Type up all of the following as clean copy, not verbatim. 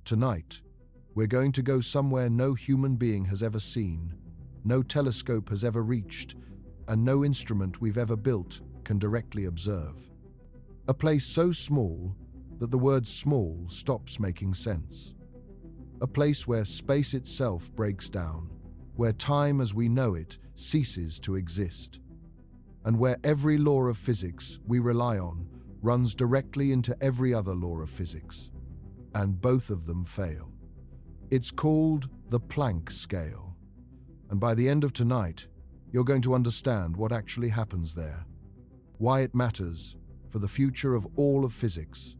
Tonight, we're going to go somewhere no human being has ever seen, no telescope has ever reached, and no instrument we've ever built can directly observe. A place so small that the word small stops making sense. A place where space itself breaks down, where time as we know it ceases to exist, and where every law of physics we rely on runs directly into every other law of physics, and both of them fail. It's called the Planck scale, and by the end of tonight, you're going to understand what actually happens there, why it matters for the future of all of physics,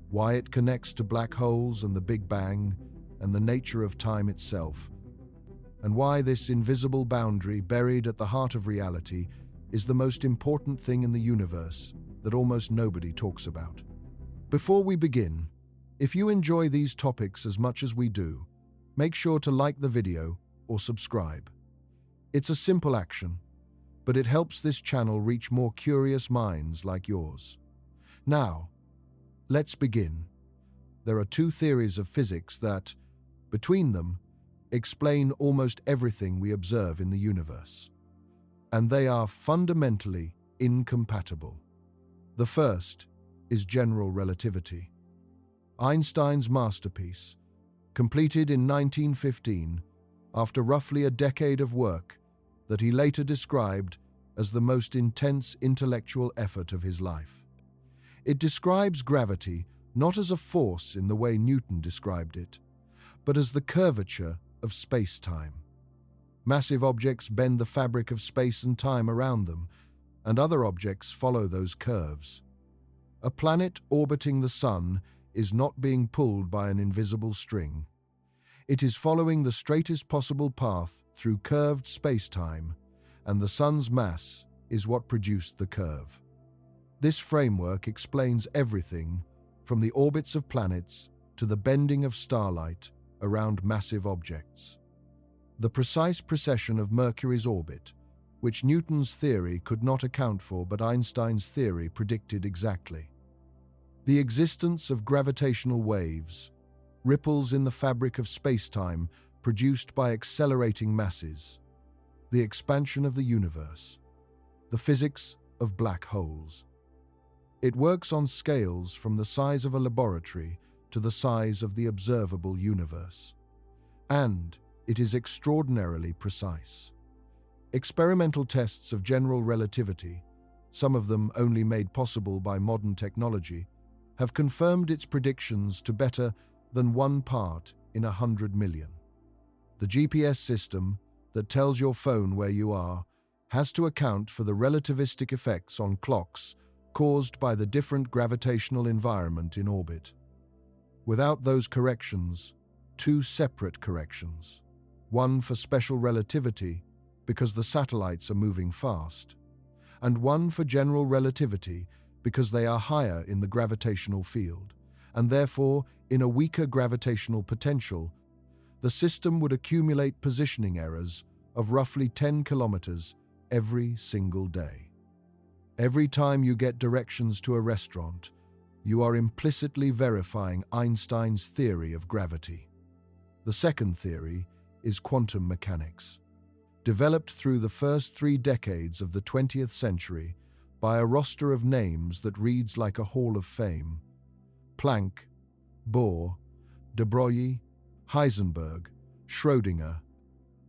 why it connects to black holes and the Big Bang and the nature of time itself, and why this invisible boundary buried at the heart of reality is the most important thing in the universe that almost nobody talks about. Before we begin, if you enjoy these topics as much as we do, make sure to like the video or subscribe. It's a simple action, but it helps this channel reach more curious minds like yours. Now, let's begin. There are two theories of physics that, between them, explain almost everything we observe in the universe. And they are fundamentally incompatible. The first is general relativity. Einstein's masterpiece, completed in 1915 after roughly a decade of work that he later described as the most intense intellectual effort of his life. It describes gravity not as a force in the way Newton described it, but as the curvature of space-time. Massive objects bend the fabric of space and time around them, and other objects follow those curves. A planet orbiting the Sun is not being pulled by an invisible string. It is following the straightest possible path through curved space-time, and the Sun's mass is what produced the curve. This framework explains everything from the orbits of planets to the bending of starlight around massive objects. The precise precession of Mercury's orbit, which Newton's theory could not account for but Einstein's theory predicted exactly. The existence of gravitational waves, ripples in the fabric of space-time produced by accelerating masses, the expansion of the universe, the physics of black holes. It works on scales from the size of a laboratory to the size of the observable universe. And it is extraordinarily precise. Experimental tests of general relativity, some of them only made possible by modern technology, have confirmed its predictions to better than 1 part in 100 million. The GPS system that tells your phone where you are has to account for the relativistic effects on clocks caused by the different gravitational environment in orbit. Without those corrections, 2 separate corrections, one for special relativity because the satellites are moving fast, and one for general relativity because they are higher in the gravitational field, and therefore in a weaker gravitational potential, the system would accumulate positioning errors of roughly 10 kilometers every single day. Every time you get directions to a restaurant, you are implicitly verifying Einstein's theory of gravity. The second theory is quantum mechanics, developed through the first 3 decades of the 20th century by a roster of names that reads like a hall of fame: Planck, Bohr, de Broglie, Heisenberg, Schrödinger,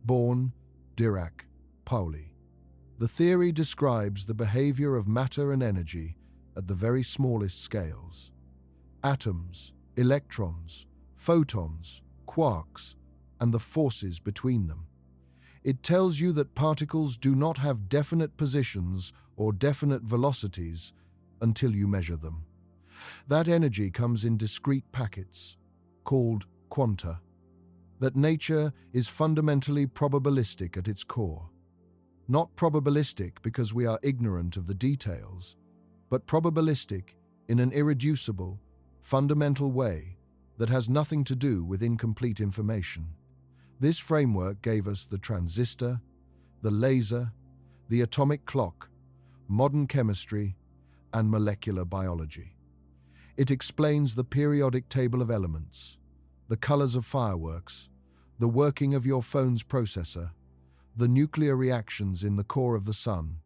Born, Dirac, Pauli. The theory describes the behavior of matter and energy at the very smallest scales. Atoms, electrons, photons, quarks, and the forces between them. It tells you that particles do not have definite positions or definite velocities until you measure them. That energy comes in discrete packets, called quanta. That nature is fundamentally probabilistic at its core. Not probabilistic because we are ignorant of the details, but probabilistic in an irreducible, fundamental way that has nothing to do with incomplete information. This framework gave us the transistor, the laser, the atomic clock, modern chemistry, and molecular biology. It explains the periodic table of elements, the colors of fireworks, the working of your phone's processor, the nuclear reactions in the core of the sun,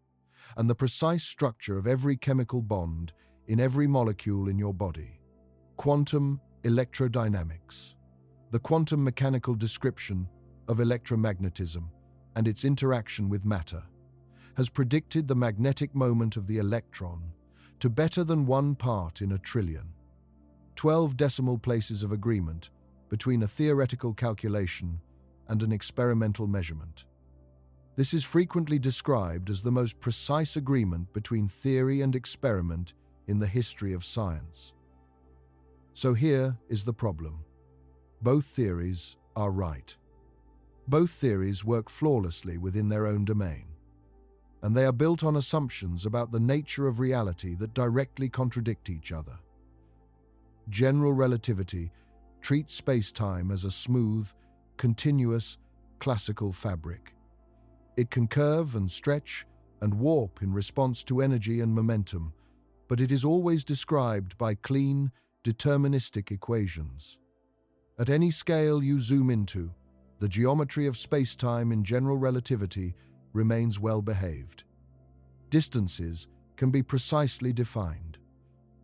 and the precise structure of every chemical bond in every molecule in your body. Quantum electrodynamics, the quantum mechanical description of electromagnetism and its interaction with matter, has predicted the magnetic moment of the electron to better than 1 part in a trillion. 12 decimal places of agreement between a theoretical calculation and an experimental measurement. This is frequently described as the most precise agreement between theory and experiment in the history of science. So here is the problem. Both theories are right. Both theories work flawlessly within their own domain, and they are built on assumptions about the nature of reality that directly contradict each other. General relativity treats space-time as a smooth, continuous, classical fabric. It can curve and stretch and warp in response to energy and momentum, but it is always described by clean, deterministic equations. At any scale you zoom into, the geometry of space-time in general relativity remains well behaved. Distances can be precisely defined.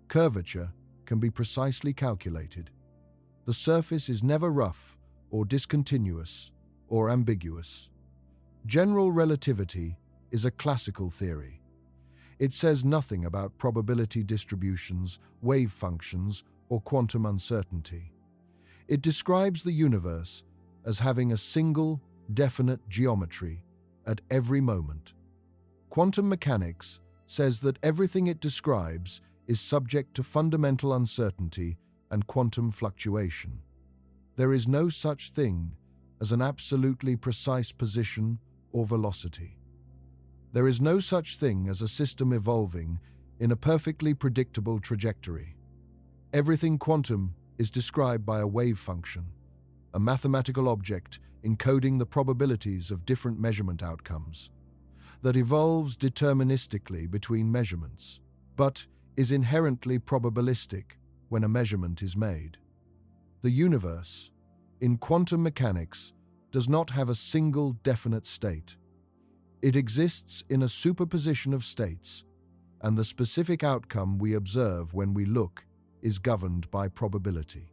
Curvature can be precisely calculated. The surface is never rough or discontinuous or ambiguous. General relativity is a classical theory. It says nothing about probability distributions, wave functions, or quantum uncertainty. It describes the universe as having a single, definite geometry at every moment. Quantum mechanics says that everything it describes is subject to fundamental uncertainty and quantum fluctuation. There is no such thing as an absolutely precise position or velocity. There is no such thing as a system evolving in a perfectly predictable trajectory. Everything quantum is described by a wave function, a mathematical object encoding the probabilities of different measurement outcomes, that evolves deterministically between measurements, but is inherently probabilistic when a measurement is made. The universe, in quantum mechanics, does not have a single definite state. It exists in a superposition of states, and the specific outcome we observe when we look is governed by probability.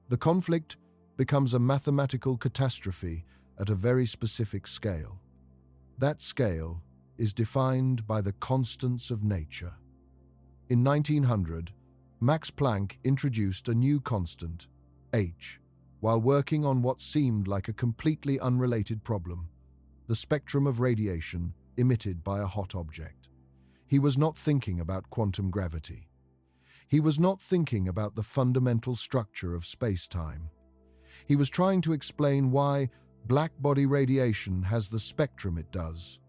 The conflict becomes a mathematical catastrophe at a very specific scale. That scale is defined by the constants of nature. In 1900, Max Planck introduced a new constant, h, while working on what seemed like a completely unrelated problem, the spectrum of radiation emitted by a hot object. He was not thinking about quantum gravity. He was not thinking about the fundamental structure of space-time. He was trying to explain why black-body radiation has the spectrum it does,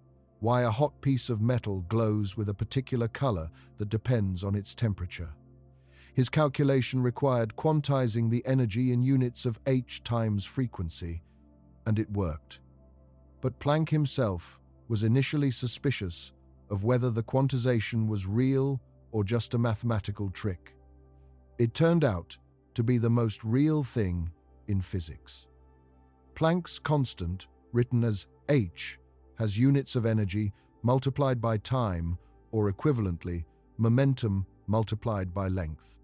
why a hot piece of metal glows with a particular color that depends on its temperature. His calculation required quantizing the energy in units of h times frequency, and it worked. But Planck himself was initially suspicious of whether the quantization was real or just a mathematical trick. It turned out to be the most real thing in physics. Planck's constant, written as h, has units of energy multiplied by time, or equivalently, momentum multiplied by length.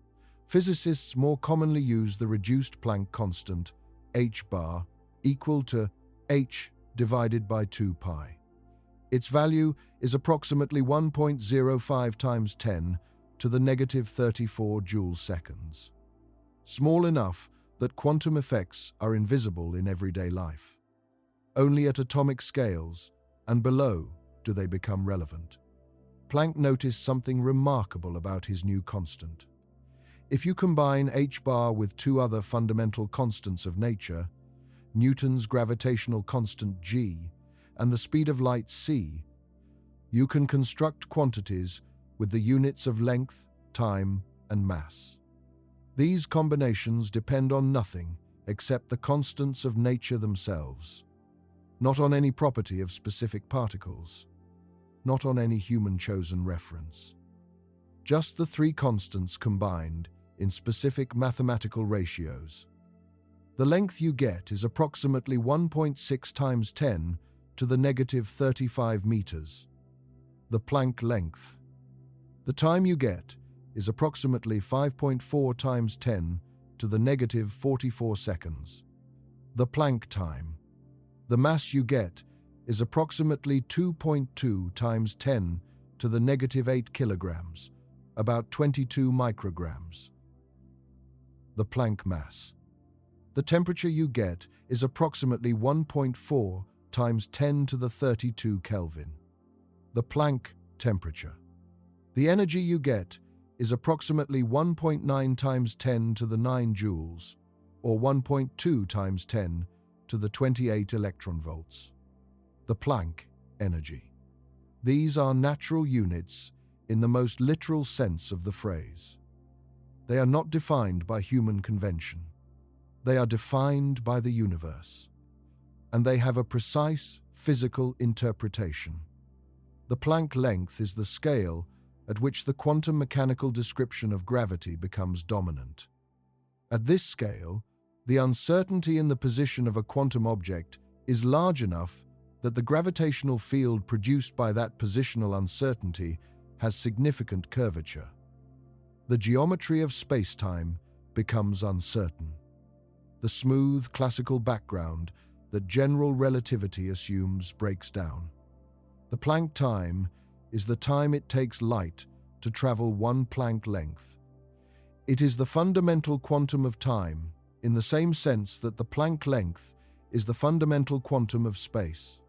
Physicists more commonly use the reduced Planck constant, h bar, equal to h divided by 2 pi. Its value is approximately 1.05 times 10 to the negative 34 joule-seconds. Small enough that quantum effects are invisible in everyday life. Only at atomic scales and below do they become relevant. Planck noticed something remarkable about his new constant. If you combine h bar with 2 other fundamental constants of nature, Newton's gravitational constant g and the speed of light c, you can construct quantities with the units of length, time, and mass. These combinations depend on nothing except the constants of nature themselves, not on any property of specific particles, not on any human-chosen reference. Just the 3 constants combined in specific mathematical ratios. The length you get is approximately 1.6 times 10 to the negative 35 meters. The Planck length. The time you get is approximately 5.4 times 10 to the negative 44 seconds. The Planck time. The mass you get is approximately 2.2 times 10 to the negative 8 kilograms, about 22 micrograms. The Planck mass. The temperature you get is approximately 1.4 times 10 to the 32 Kelvin. The Planck temperature. The energy you get is approximately 1.9 times 10 to the 9 joules, or 1.2 times 10 to the 28 electron volts. The Planck energy. These are natural units in the most literal sense of the phrase. They are not defined by human convention. They are defined by the universe, and they have a precise physical interpretation. The Planck length is the scale at which the quantum mechanical description of gravity becomes dominant. At this scale, the uncertainty in the position of a quantum object is large enough that the gravitational field produced by that positional uncertainty has significant curvature. The geometry of spacetime becomes uncertain. The smooth classical background that general relativity assumes breaks down. The Planck time is the time it takes light to travel one Planck length. It is the fundamental quantum of time, in the same sense that the Planck length is the fundamental quantum of space.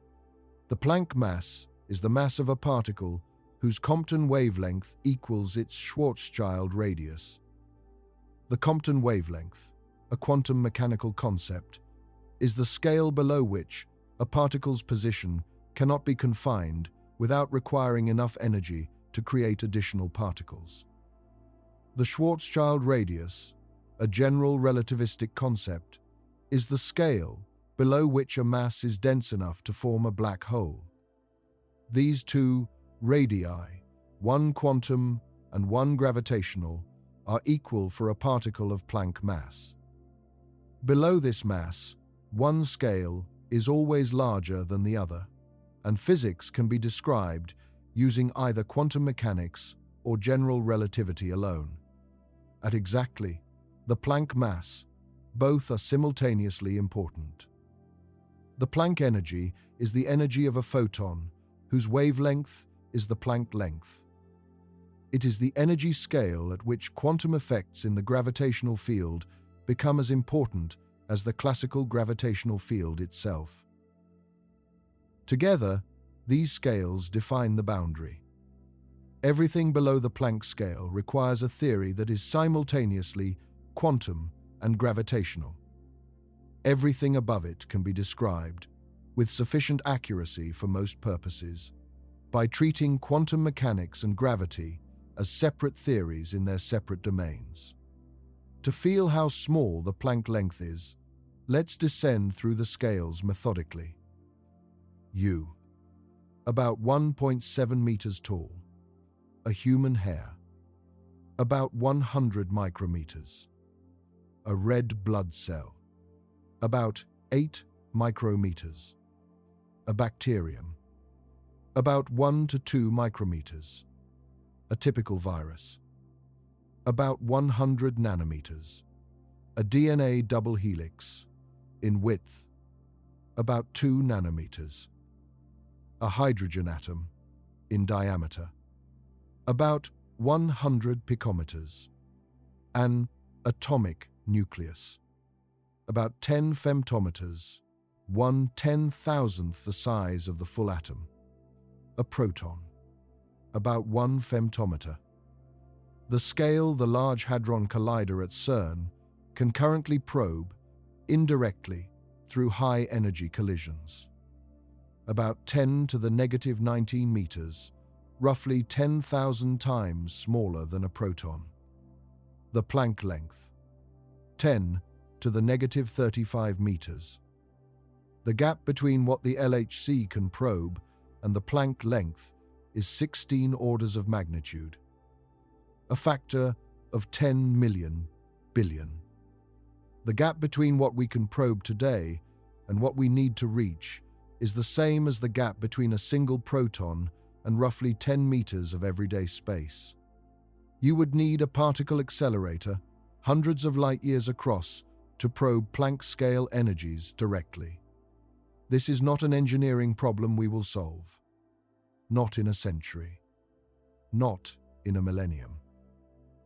The Planck mass is the mass of a particle whose Compton wavelength equals its Schwarzschild radius. The Compton wavelength, a quantum mechanical concept, is the scale below which a particle's position cannot be confined without requiring enough energy to create additional particles. The Schwarzschild radius, a general relativistic concept, is the scale below which a mass is dense enough to form a black hole. These two radii, one quantum and one gravitational, are equal for a particle of Planck mass. Below this mass, one scale is always larger than the other, and physics can be described using either quantum mechanics or general relativity alone. At exactly the Planck mass, both are simultaneously important. The Planck energy is the energy of a photon, whose wavelength is the Planck length. It is the energy scale at which quantum effects in the gravitational field become as important as the classical gravitational field itself. Together, these scales define the boundary. Everything below the Planck scale requires a theory that is simultaneously quantum and gravitational. Everything above it can be described, with sufficient accuracy for most purposes, by treating quantum mechanics and gravity as separate theories in their separate domains. To feel how small the Planck length is, let's descend through the scales methodically. U. About 1.7 meters tall. A human hair. About 100 micrometers. A red blood cell. About 8 micrometers. A bacterium. About 1 to 2 micrometers. A typical virus. About 100 nanometers. A DNA double helix. In width. About 2 nanometers. A hydrogen atom. In diameter. About 100 picometers. An atomic nucleus. About 10 femtometers, 1/10,000th the size of the full atom. A proton. About 1 femtometer. The scale the Large Hadron Collider at CERN can currently probe, indirectly, through high-energy collisions. About 10 to the negative 19 meters, roughly 10,000 times smaller than a proton. The Planck length. 10 to the negative 35 meters. The gap between what the LHC can probe and the Planck length is 16 orders of magnitude. A factor of 10 million billion. The gap between what we can probe today and what we need to reach is the same as the gap between a single proton and roughly 10 meters of everyday space. You would need a particle accelerator hundreds of light years across to probe Planck-scale energies directly. This is not an engineering problem we will solve. Not in a century. Not in a millennium.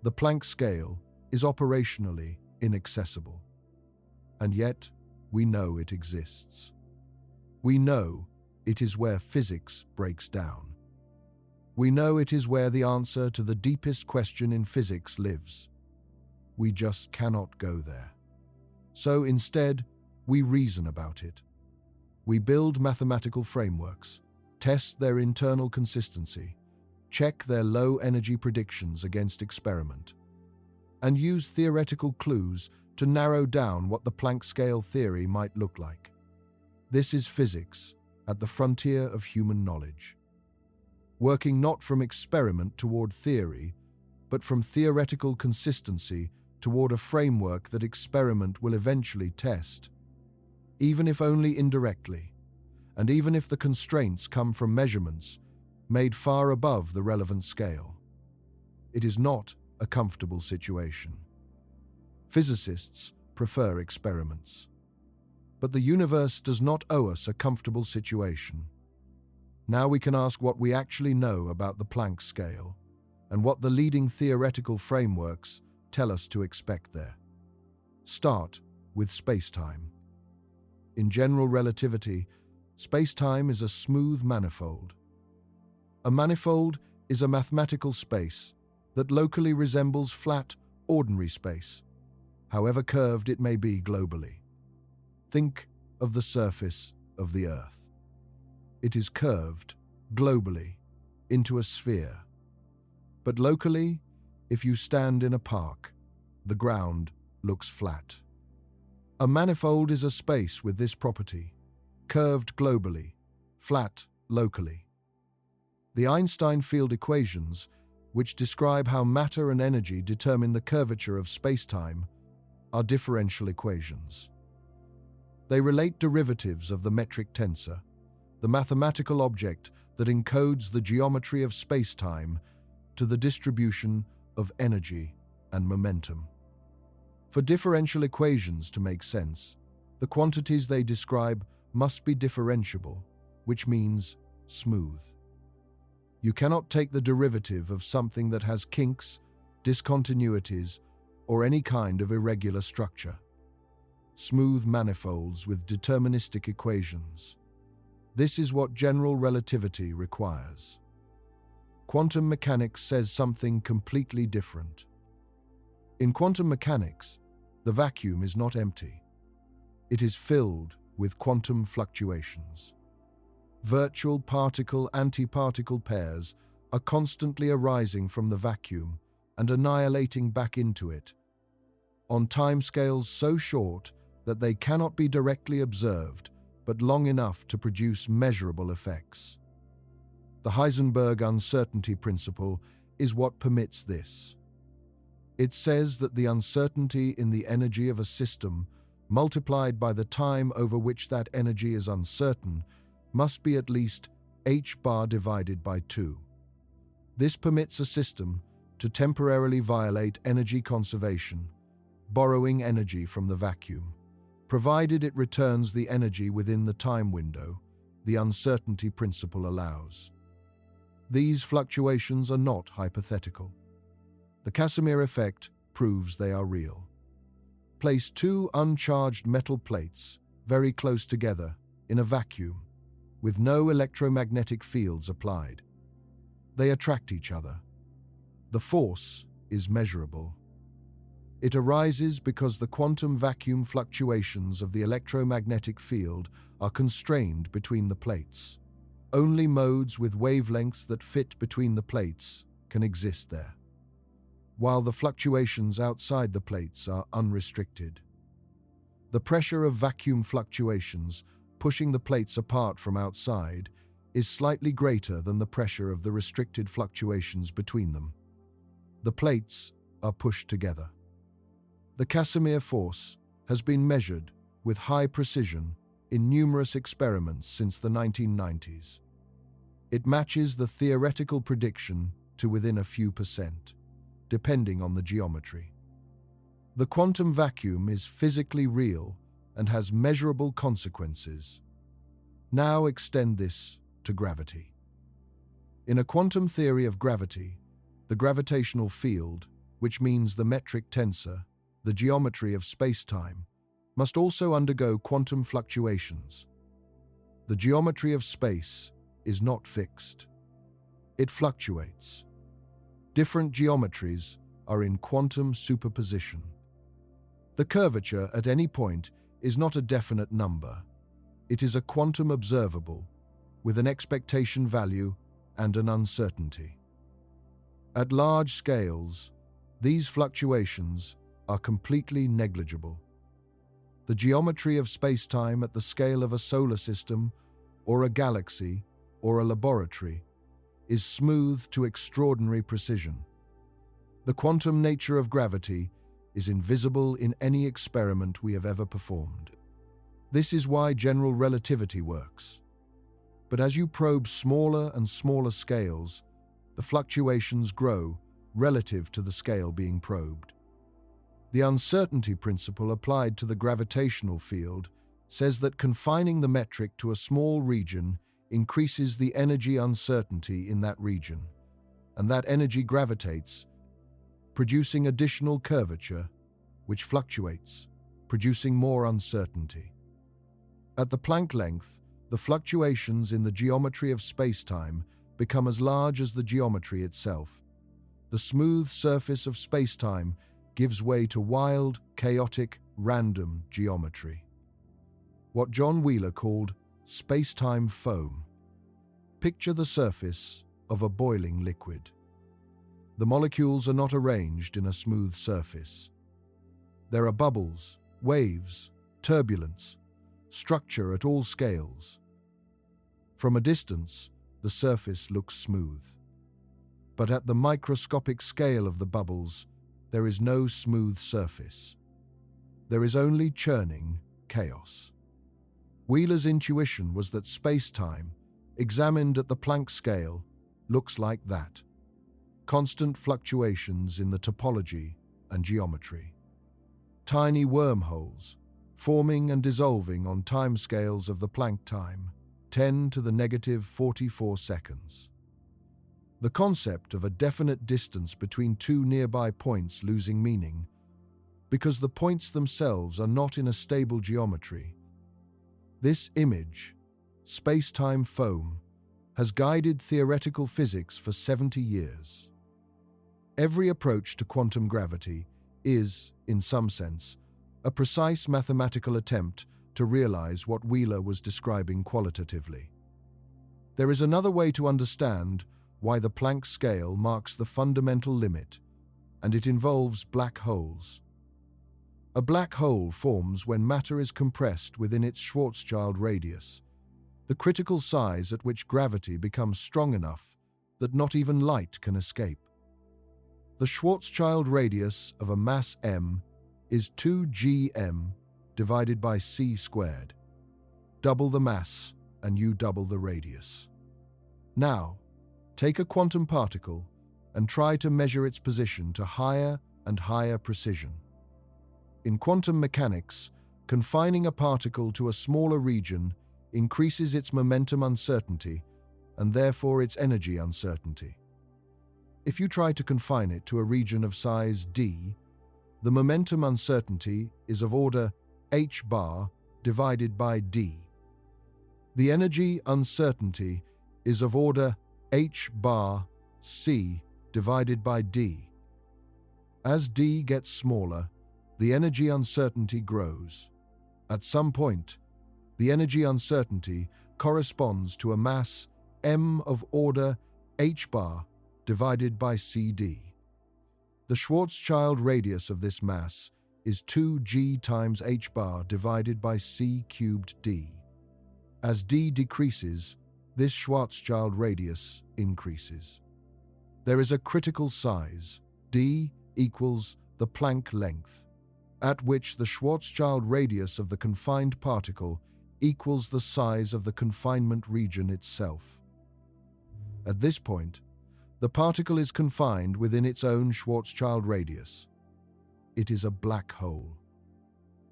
The Planck scale is operationally inaccessible. And yet, we know it exists. We know it is where physics breaks down. We know it is where the answer to the deepest question in physics lives. We just cannot go there. So instead, we reason about it. We build mathematical frameworks, test their internal consistency, check their low-energy predictions against experiment, and use theoretical clues to narrow down what the Planck scale theory might look like. This is physics at the frontier of human knowledge. Working not from experiment toward theory, but from theoretical consistency toward a framework that experiment will eventually test, even if only indirectly, and even if the constraints come from measurements made far above the relevant scale. It is not a comfortable situation. Physicists prefer experiments. But the universe does not owe us a comfortable situation. Now we can ask what we actually know about the Planck scale and what the leading theoretical frameworks tell us to expect there. Start with spacetime. In general relativity, spacetime is a smooth manifold. A manifold is a mathematical space that locally resembles flat, ordinary space, however curved it may be globally. Think of the surface of the Earth. It is curved, globally, into a sphere. But locally, if you stand in a park, the ground looks flat. A manifold is a space with this property, curved globally, flat locally. The Einstein field equations, which describe how matter and energy determine the curvature of spacetime, are differential equations. They relate derivatives of the metric tensor, the mathematical object that encodes the geometry of spacetime, to the distribution of energy and momentum. For differential equations to make sense, the quantities they describe must be differentiable, which means smooth. You cannot take the derivative of something that has kinks, discontinuities, or any kind of irregular structure. Smooth manifolds with deterministic equations. This is what general relativity requires. Quantum mechanics says something completely different. In quantum mechanics, the vacuum is not empty. It is filled with quantum fluctuations. Virtual particle-antiparticle pairs are constantly arising from the vacuum and annihilating back into it, on timescales so short that they cannot be directly observed, but long enough to produce measurable effects. The Heisenberg uncertainty principle is what permits this. It says that the uncertainty in the energy of a system, multiplied by the time over which that energy is uncertain, must be at least h bar divided by 2. This permits a system to temporarily violate energy conservation, borrowing energy from the vacuum, provided it returns the energy within the time window the uncertainty principle allows. These fluctuations are not hypothetical. The Casimir effect proves they are real. Place two uncharged metal plates very close together in a vacuum with no electromagnetic fields applied. They attract each other. The force is measurable. It arises because the quantum vacuum fluctuations of the electromagnetic field are constrained between the plates. Only modes with wavelengths that fit between the plates can exist there, while the fluctuations outside the plates are unrestricted. The pressure of vacuum fluctuations pushing the plates apart from outside is slightly greater than the pressure of the restricted fluctuations between them. The plates are pushed together. The Casimir force has been measured with high precision in numerous experiments since the 1990s. It matches the theoretical prediction to within a few percent, depending on the geometry. The quantum vacuum is physically real and has measurable consequences. Now extend this to gravity. In a quantum theory of gravity, the gravitational field, which means the metric tensor, the geometry of spacetime, must also undergo quantum fluctuations. The geometry of space is not fixed. It fluctuates. Different geometries are in quantum superposition. The curvature at any point is not a definite number. It is a quantum observable, with an expectation value and an uncertainty. At large scales, these fluctuations are completely negligible. The geometry of spacetime at the scale of a solar system, or a galaxy, or a laboratory, is smooth to extraordinary precision. The quantum nature of gravity is invisible in any experiment we have ever performed. This is why general relativity works. But as you probe smaller and smaller scales, the fluctuations grow relative to the scale being probed. The uncertainty principle applied to the gravitational field says that confining the metric to a small region increases the energy uncertainty in that region, and that energy gravitates, producing additional curvature, which fluctuates, producing more uncertainty. At the Planck length, the fluctuations in the geometry of spacetime become as large as the geometry itself. The smooth surface of spacetime gives way to wild, chaotic, random geometry. What John Wheeler called spacetime foam. Picture the surface of a boiling liquid. The molecules are not arranged in a smooth surface. There are bubbles, waves, turbulence, structure at all scales. From a distance, the surface looks smooth. But at the microscopic scale of the bubbles, there is no smooth surface. There is only churning chaos. Wheeler's intuition was that spacetime, examined at the Planck scale, looks like that. Constant fluctuations in the topology and geometry. Tiny wormholes, forming and dissolving on timescales of the Planck time, 10 to the negative 44 seconds. The concept of a definite distance between two nearby points losing meaning, because the points themselves are not in a stable geometry. This image, spacetime foam, has guided theoretical physics for 70 years. Every approach to quantum gravity is, in some sense, a precise mathematical attempt to realize what Wheeler was describing qualitatively. There is another way to understand why the Planck scale marks the fundamental limit, and it involves black holes. A black hole forms when matter is compressed within its Schwarzschild radius, the critical size at which gravity becomes strong enough that not even light can escape. The Schwarzschild radius of a mass m is 2gm divided by c squared. Double the mass and you double the radius. Now, take a quantum particle and try to measure its position to higher and higher precision. In quantum mechanics, confining a particle to a smaller region increases its momentum uncertainty and therefore its energy uncertainty. If you try to confine it to a region of size d, the momentum uncertainty is of order h bar divided by d. The energy uncertainty is of order h bar c divided by d. As d gets smaller, the energy uncertainty grows. At some point, the energy uncertainty corresponds to a mass m of order h bar divided by cd. The Schwarzschild radius of this mass is 2g times h bar divided by c cubed d. As d decreases, this Schwarzschild radius increases. There is a critical size, d equals the Planck length. at which the Schwarzschild radius of the confined particle equals the size of the confinement region itself. At this point, the particle is confined within its own Schwarzschild radius. It is a black hole.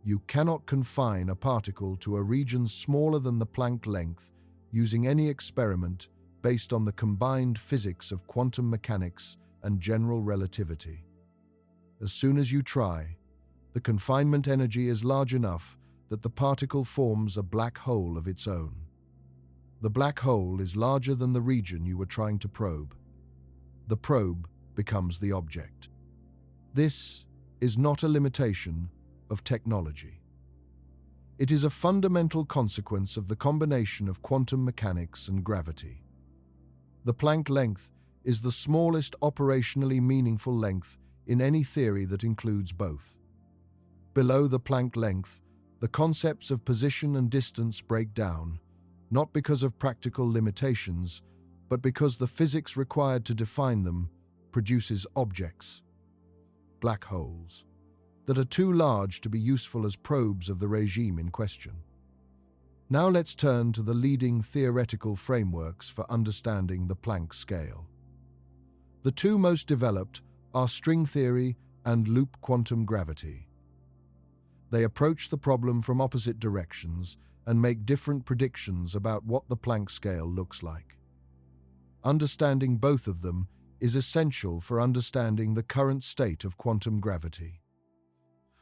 You cannot confine a particle to a region smaller than the Planck length using any experiment based on the combined physics of quantum mechanics and general relativity. As soon as you try, the confinement energy is large enough that the particle forms a black hole of its own. The black hole is larger than the region you were trying to probe. The probe becomes the object. This is not a limitation of technology. It is a fundamental consequence of the combination of quantum mechanics and gravity. The Planck length is the smallest operationally meaningful length in any theory that includes both. Below the Planck length, the concepts of position and distance break down, not because of practical limitations, but because the physics required to define them produces objects, black holes, that are too large to be useful as probes of the regime in question. Now let's turn to the leading theoretical frameworks for understanding the Planck scale. The two most developed are string theory and loop quantum gravity. They approach the problem from opposite directions and make different predictions about what the Planck scale looks like. Understanding both of them is essential for understanding the current state of quantum gravity.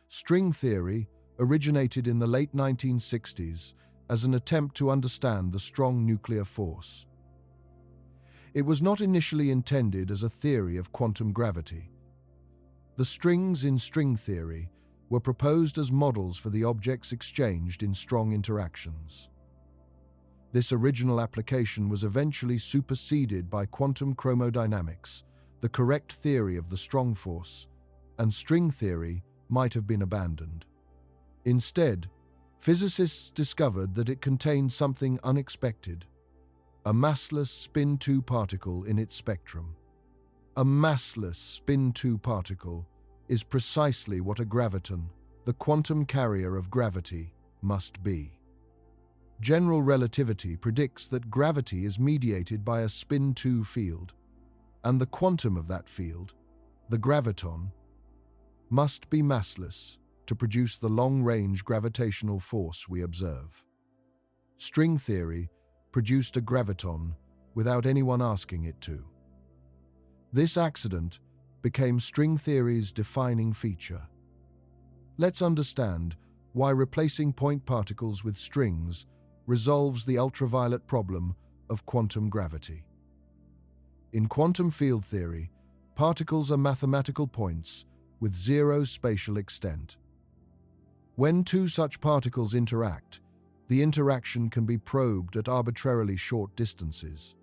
String theory originated in the late 1960s as an attempt to understand the strong nuclear force. It was not initially intended as a theory of quantum gravity. The strings in string theory were proposed as models for the objects exchanged in strong interactions. This original application was eventually superseded by quantum chromodynamics, the correct theory of the strong force, and string theory might have been abandoned. Instead, physicists discovered that it contained something unexpected, a massless spin-2 particle in its spectrum. A massless spin-2 particle is precisely what a graviton, the quantum carrier of gravity, must be. General relativity predicts that gravity is mediated by a spin-2 field, and the quantum of that field, the graviton, must be massless to produce the long-range gravitational force we observe. String theory produced a graviton without anyone asking it to. This accident became string theory's defining feature. Let's understand why replacing point particles with strings resolves the ultraviolet problem of quantum gravity. In quantum field theory, particles are mathematical points with zero spatial extent. When two such particles interact, the interaction can be probed at arbitrarily short distances.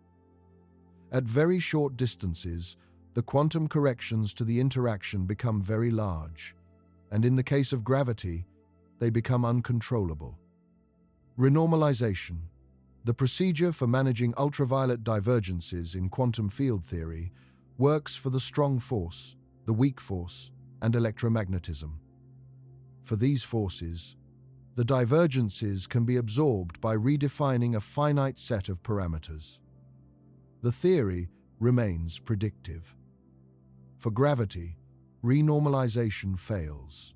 At very short distances, the quantum corrections to the interaction become very large, and in the case of gravity, they become uncontrollable. Renormalization, the procedure for managing ultraviolet divergences in quantum field theory, works for the strong force, the weak force, and electromagnetism. For these forces, the divergences can be absorbed by redefining a finite set of parameters. The theory remains predictive. For gravity, renormalization fails.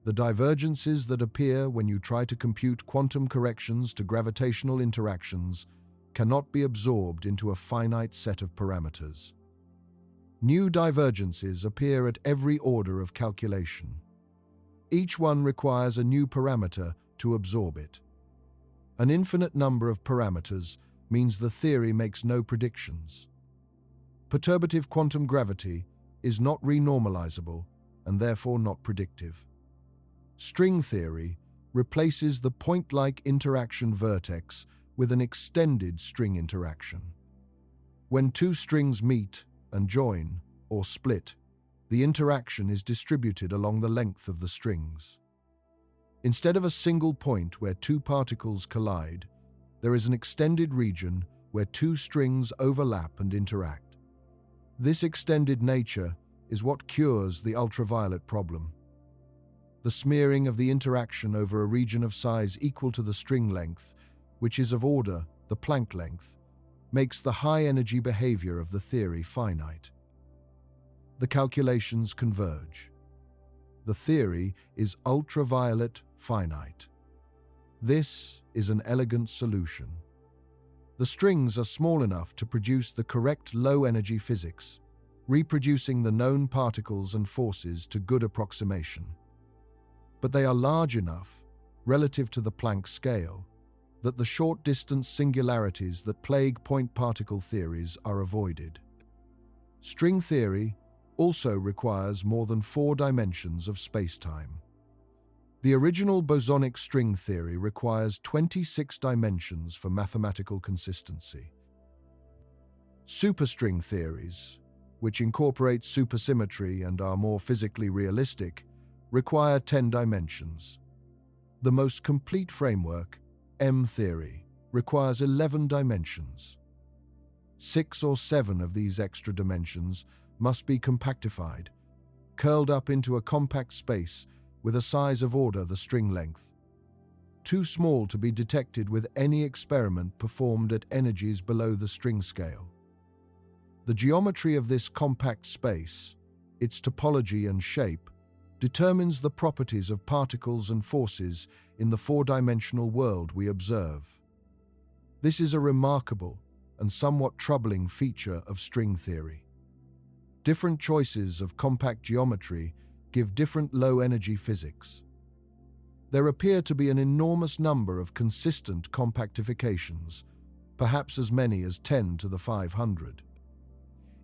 The divergences that appear when you try to compute quantum corrections to gravitational interactions cannot be absorbed into a finite set of parameters. New divergences appear at every order of calculation. Each one requires a new parameter to absorb it. An infinite number of parameters means the theory makes no predictions. Perturbative quantum gravity is not renormalizable and therefore not predictive. String theory replaces the point-like interaction vertex with an extended string interaction. When two strings meet and join, or split, the interaction is distributed along the length of the strings. Instead of a single point where two particles collide, there is an extended region where two strings overlap and interact. This extended nature is what cures the ultraviolet problem. The smearing of the interaction over a region of size equal to the string length, which is of order the Planck length, makes the high-energy behavior of the theory finite. The calculations converge. The theory is ultraviolet finite. This is an elegant solution. The strings are small enough to produce the correct low-energy physics, reproducing the known particles and forces to good approximation. But they are large enough, relative to the Planck scale, that the short-distance singularities that plague point-particle theories are avoided. String theory also requires more than 4 dimensions of spacetime. The original bosonic string theory requires 26 dimensions for mathematical consistency. Superstring theories, which incorporate supersymmetry and are more physically realistic, require 10 dimensions. The most complete framework, M-theory, requires 11 dimensions. 6 or 7 of these extra dimensions must be compactified, curled up into a compact space with a size of order the string length, too small to be detected with any experiment performed at energies below the string scale. The geometry of this compact space, its topology and shape, determines the properties of particles and forces in the 4-dimensional world we observe. This is a remarkable and somewhat troubling feature of string theory. Different choices of compact geometry give different low-energy physics. There appear to be an enormous number of consistent compactifications, perhaps as many as 10 to the 500.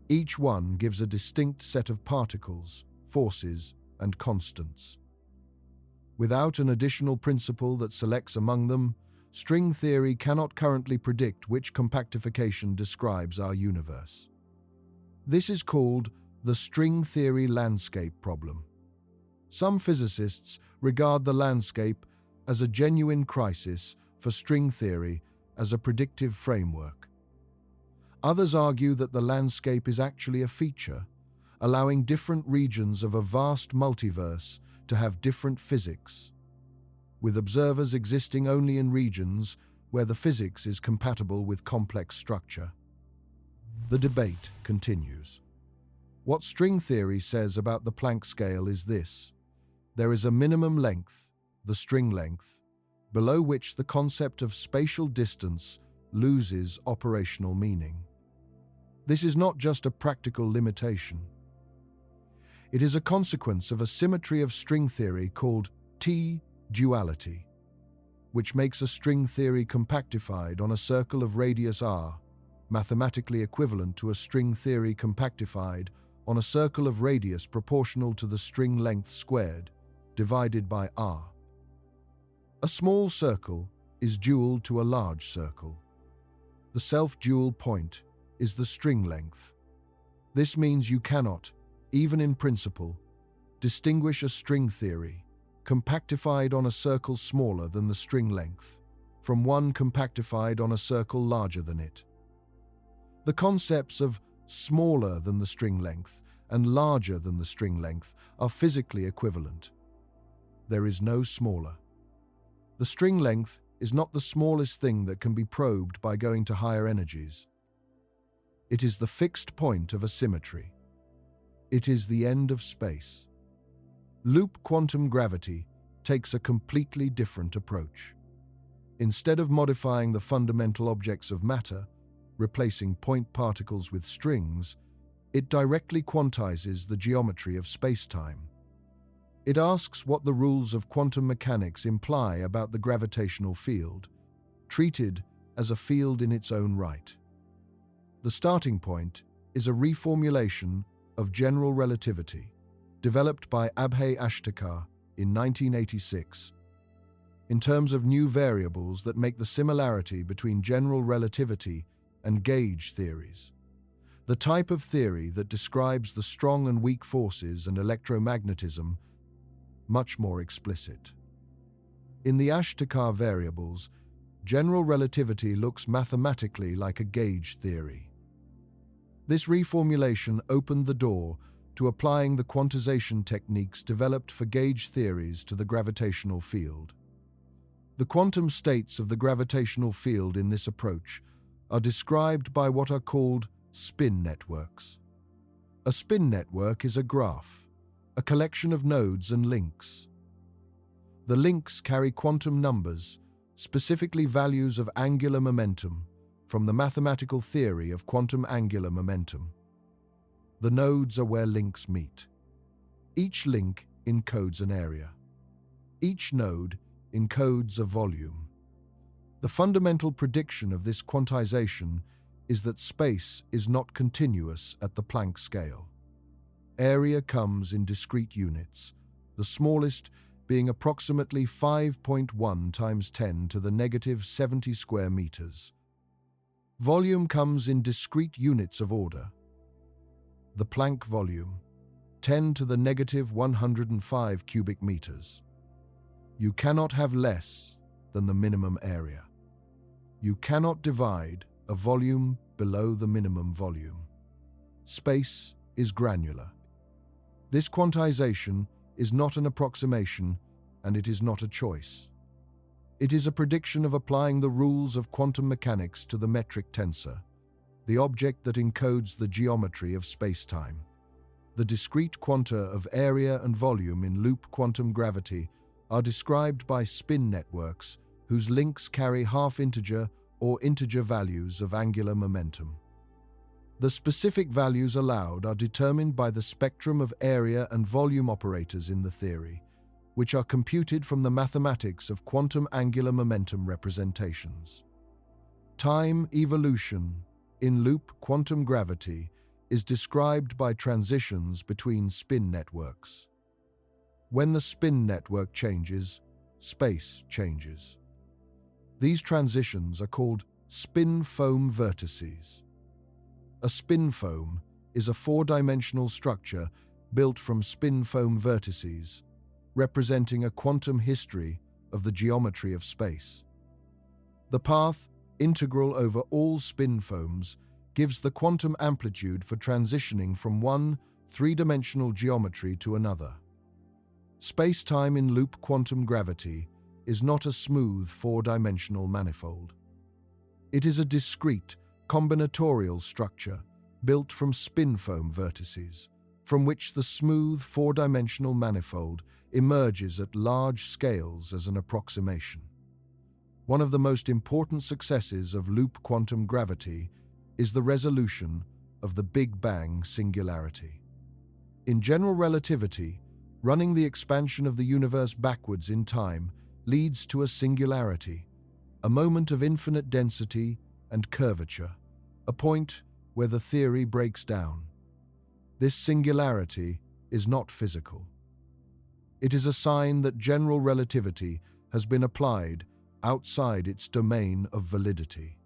Each one gives a distinct set of particles, forces, and constants. Without an additional principle that selects among them, string theory cannot currently predict which compactification describes our universe. This is called the string theory landscape problem. Some physicists regard the landscape as a genuine crisis for string theory as a predictive framework. Others argue that the landscape is actually a feature, allowing different regions of a vast multiverse to have different physics, with observers existing only in regions where the physics is compatible with complex structure. The debate continues. What string theory says about the Planck scale is this: there is a minimum length, the string length, below which the concept of spatial distance loses operational meaning. This is not just a practical limitation. It is a consequence of a symmetry of string theory called T-duality, which makes a string theory compactified on a circle of radius r, mathematically equivalent to a string theory compactified on a circle of radius proportional to the string length squared, divided by r. A small circle is dual to a large circle. The self-dual point is the string length. This means you cannot, even in principle, distinguish a string theory, compactified on a circle smaller than the string length, from one compactified on a circle larger than it. The concepts of smaller than the string length and larger than the string length are physically equivalent. There is no smaller. The string length is not the smallest thing that can be probed by going to higher energies. It is the fixed point of a symmetry. It is the end of space. Loop quantum gravity takes a completely different approach. Instead of modifying the fundamental objects of matter, replacing point particles with strings, it directly quantizes the geometry of spacetime. It asks what the rules of quantum mechanics imply about the gravitational field, treated as a field in its own right. The starting point is a reformulation of general relativity, developed by Abhay Ashtekar in 1986, in terms of new variables that make the similarity between general relativity and gauge theories, the type of theory that describes the strong and weak forces and electromagnetism, much more explicit. In the Ashtekar variables, general relativity looks mathematically like a gauge theory. This reformulation opened the door to applying the quantization techniques developed for gauge theories to the gravitational field. The quantum states of the gravitational field in this approach are described by what are called spin networks. A spin network is a graph, a collection of nodes and links. The links carry quantum numbers, specifically values of angular momentum, from the mathematical theory of quantum angular momentum. The nodes are where links meet. Each link encodes an area. Each node encodes a volume. The fundamental prediction of this quantization is that space is not continuous at the Planck scale. Area comes in discrete units, the smallest being approximately 5.1 times 10 to the negative 70 square meters. Volume comes in discrete units of order. The Planck volume, 10 to the negative 105 cubic meters. You cannot have less than the minimum area. You cannot divide a volume below the minimum volume. Space is granular. This quantization is not an approximation, and it is not a choice. It is a prediction of applying the rules of quantum mechanics to the metric tensor, the object that encodes the geometry of spacetime. The discrete quanta of area and volume in loop quantum gravity are described by spin networks whose links carry half-integer or integer values of angular momentum. The specific values allowed are determined by the spectrum of area and volume operators in the theory, which are computed from the mathematics of quantum angular momentum representations. Time evolution in loop quantum gravity is described by transitions between spin networks. When the spin network changes, space changes. These transitions are called spin foam vertices. A spin foam is a four-dimensional structure built from spin foam vertices, representing a quantum history of the geometry of space. The path, integral over all spin foams, gives the quantum amplitude for transitioning from one three-dimensional geometry to another. Space-time in loop quantum gravity is not a smooth four-dimensional manifold. It is a discrete, combinatorial structure built from spin foam vertices, from which the smooth four-dimensional manifold emerges at large scales as an approximation. One of the most important successes of loop quantum gravity is the resolution of the Big Bang singularity. In general relativity, running the expansion of the universe backwards in time leads to a singularity, a moment of infinite density and curvature, a point where the theory breaks down. This singularity is not physical. It is a sign that general relativity has been applied outside its domain of validity.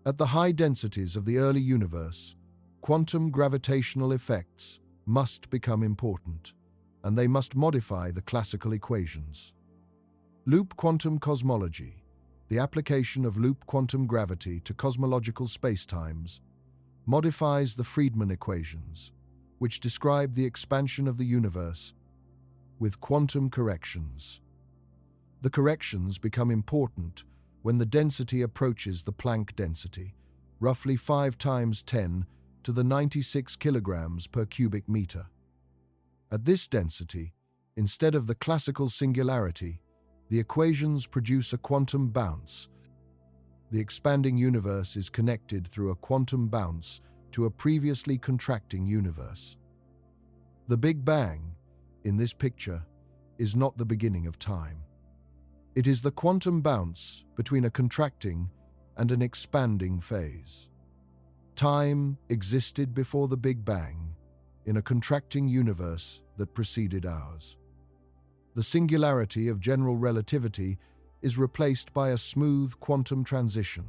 At the high densities of the early universe, quantum gravitational effects must become important, and they must modify the classical equations. Loop quantum cosmology, the application of loop quantum gravity to cosmological spacetimes, modifies the Friedmann equations, which describe the expansion of the universe with quantum corrections. The corrections become important when the density approaches the Planck density, roughly 5 times 10 to the 96 kilograms per cubic meter. At this density, instead of the classical singularity, the equations produce a quantum bounce. The expanding universe is connected through a quantum bounce to a previously contracting universe. The Big Bang, in this picture, is not the beginning of time. It is the quantum bounce between a contracting and an expanding phase. Time existed before the Big Bang in a contracting universe that preceded ours. The singularity of general relativity is replaced by a smooth quantum transition.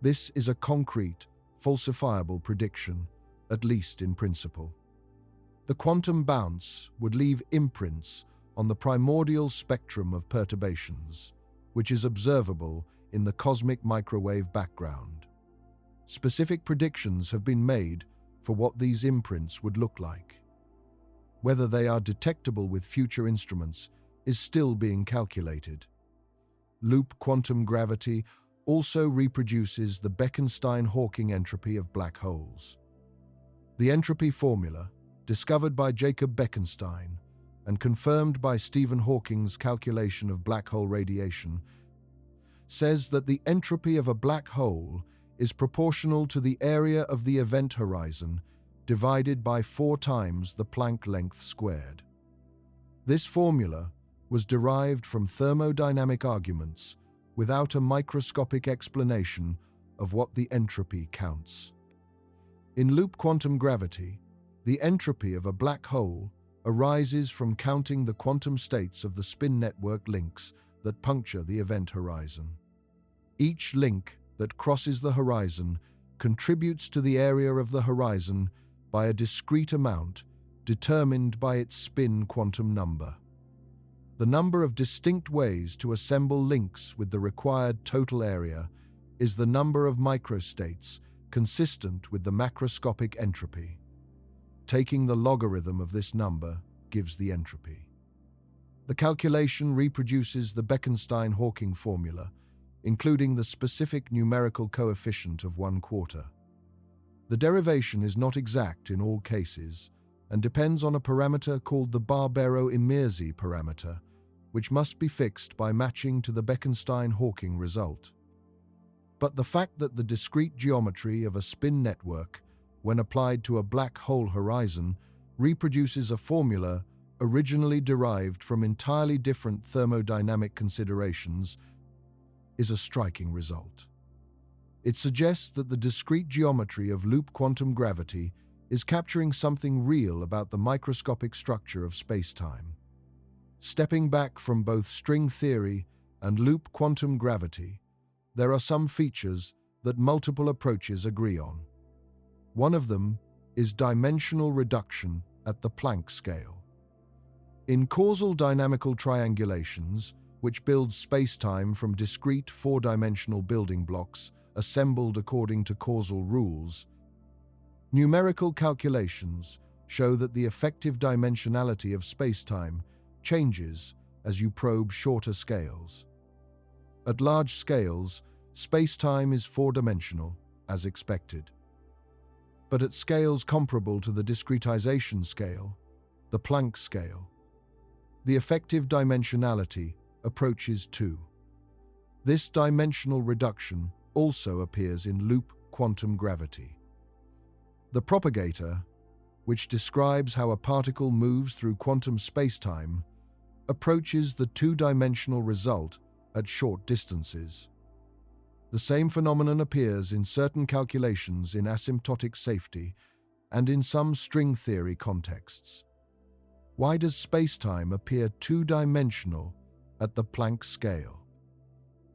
This is a concrete, falsifiable prediction, at least in principle. The quantum bounce would leave imprints on the primordial spectrum of perturbations, which is observable in the cosmic microwave background. Specific predictions have been made for what these imprints would look like. Whether they are detectable with future instruments is still being calculated. Loop quantum gravity also reproduces the Bekenstein-Hawking entropy of black holes. The entropy formula, discovered by Jacob Bekenstein and confirmed by Stephen Hawking's calculation of black hole radiation, says that the entropy of a black hole is proportional to the area of the event horizon divided by 4 times the Planck length squared. This formula was derived from thermodynamic arguments without a microscopic explanation of what the entropy counts. In loop quantum gravity, the entropy of a black hole arises from counting the quantum states of the spin network links that puncture the event horizon. Each link that crosses the horizon contributes to the area of the horizon by a discrete amount determined by its spin quantum number. The number of distinct ways to assemble links with the required total area is the number of microstates consistent with the macroscopic entropy. Taking the logarithm of this number gives the entropy. The calculation reproduces the Bekenstein-Hawking formula, including the specific numerical coefficient of 1/4. The derivation is not exact in all cases and depends on a parameter called the Barbero-Immirzi parameter, which must be fixed by matching to the Bekenstein-Hawking result. But the fact that the discrete geometry of a spin network, when applied to a black hole horizon, reproduces a formula originally derived from entirely different thermodynamic considerations is a striking result. It suggests that the discrete geometry of loop quantum gravity is capturing something real about the microscopic structure of spacetime. Stepping back from both string theory and loop quantum gravity, there are some features that multiple approaches agree on. One of them is dimensional reduction at the Planck scale. In causal dynamical triangulations, which builds spacetime from discrete 4-dimensional building blocks assembled according to causal rules, numerical calculations show that the effective dimensionality of spacetime changes as you probe shorter scales. At large scales, spacetime is 4-dimensional, as expected. But at scales comparable to the discretization scale, the Planck scale, the effective dimensionality approaches 2. This dimensional reduction also appears in loop quantum gravity. The propagator, which describes how a particle moves through quantum spacetime, approaches the 2-dimensional result at short distances. The same phenomenon appears in certain calculations in asymptotic safety and in some string theory contexts. Why does spacetime appear 2-dimensional at the Planck scale?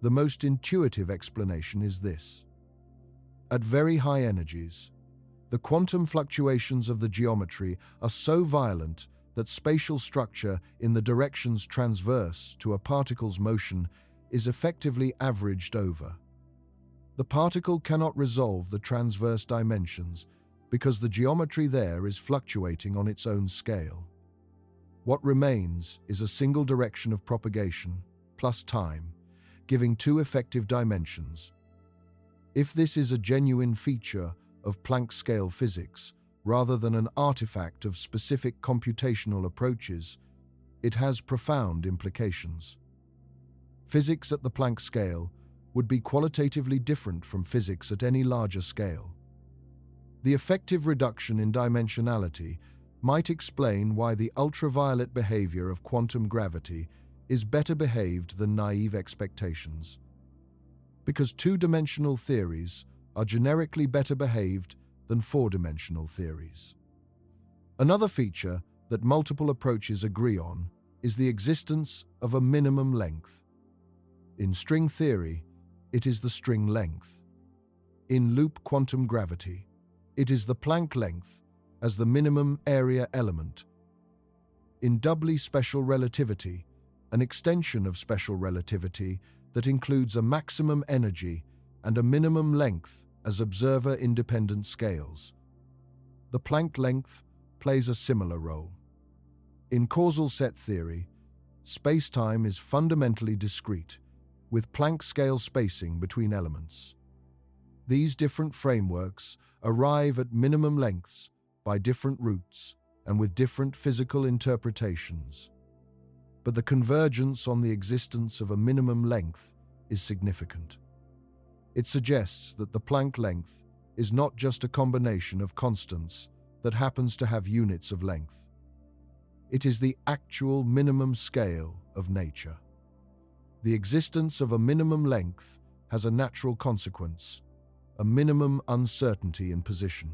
The most intuitive explanation is this. At very high energies, the quantum fluctuations of the geometry are so violent that spatial structure in the directions transverse to a particle's motion is effectively averaged over. The particle cannot resolve the transverse dimensions because the geometry there is fluctuating on its own scale. What remains is a single direction of propagation, plus time, giving 2 effective dimensions. If this is a genuine feature of Planck scale physics, rather than an artifact of specific computational approaches, it has profound implications. Physics at the Planck scale would be qualitatively different from physics at any larger scale. The effective reduction in dimensionality might explain why the ultraviolet behavior of quantum gravity is better behaved than naive expectations. Because 2-dimensional theories are generically better behaved than 4-dimensional theories. Another feature that multiple approaches agree on is the existence of a minimum length. In string theory, it is the string length. In loop quantum gravity, it is the Planck length as the minimum area element. In doubly special relativity, an extension of special relativity that includes a maximum energy and a minimum length as observer-independent scales. the Planck length plays a similar role. In causal set theory, spacetime is fundamentally discrete, with Planck-scale spacing between elements. These different frameworks arrive at minimum lengths by different routes and with different physical interpretations. But the convergence on the existence of a minimum length is significant. It suggests that the Planck length is not just a combination of constants that happens to have units of length. It is the actual minimum scale of nature. The existence of a minimum length has a natural consequence, a minimum uncertainty in position.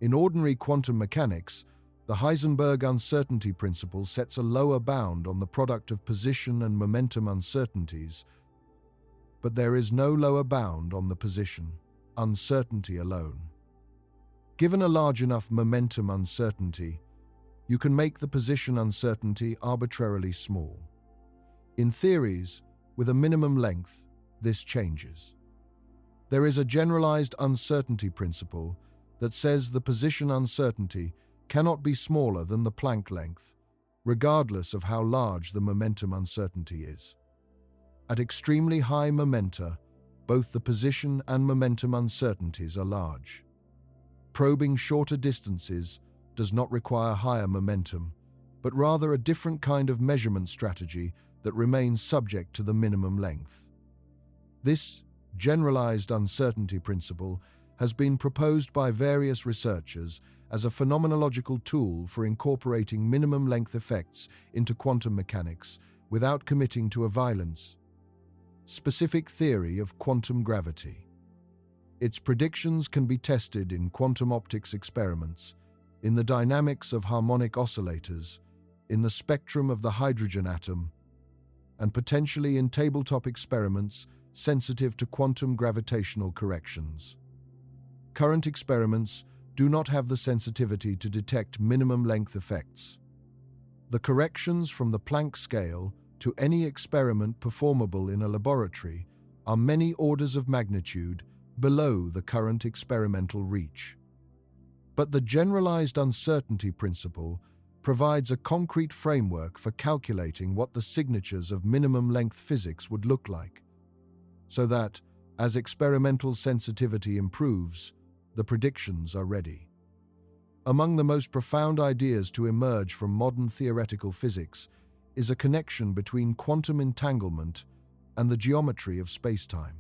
In ordinary quantum mechanics, the Heisenberg uncertainty principle sets a lower bound on the product of position and momentum uncertainties, but there is no lower bound on the position, uncertainty alone. Given a large enough momentum uncertainty, you can make the position uncertainty arbitrarily small. In theories, with a minimum length, this changes. There is a generalized uncertainty principle that says the position uncertainty cannot be smaller than the Planck length, regardless of how large the momentum uncertainty is. At extremely high momenta, both the position and momentum uncertainties are large. Probing shorter distances does not require higher momentum, but rather a different kind of measurement strategy that remains subject to the minimum length. This generalized uncertainty principle has been proposed by various researchers as a phenomenological tool for incorporating minimum length effects into quantum mechanics without committing to a violence-specific theory of quantum gravity. Its predictions can be tested in quantum optics experiments, in the dynamics of harmonic oscillators, in the spectrum of the hydrogen atom, and potentially in tabletop experiments sensitive to quantum gravitational corrections. Current experiments do not have the sensitivity to detect minimum length effects. The corrections from the Planck scale to any experiment performable in a laboratory are many orders of magnitude below the current experimental reach. But the generalized uncertainty principle provides a concrete framework for calculating what the signatures of minimum length physics would look like, so that, as experimental sensitivity improves, the predictions are ready. Among the most profound ideas to emerge from modern theoretical physics is a connection between quantum entanglement and the geometry of spacetime.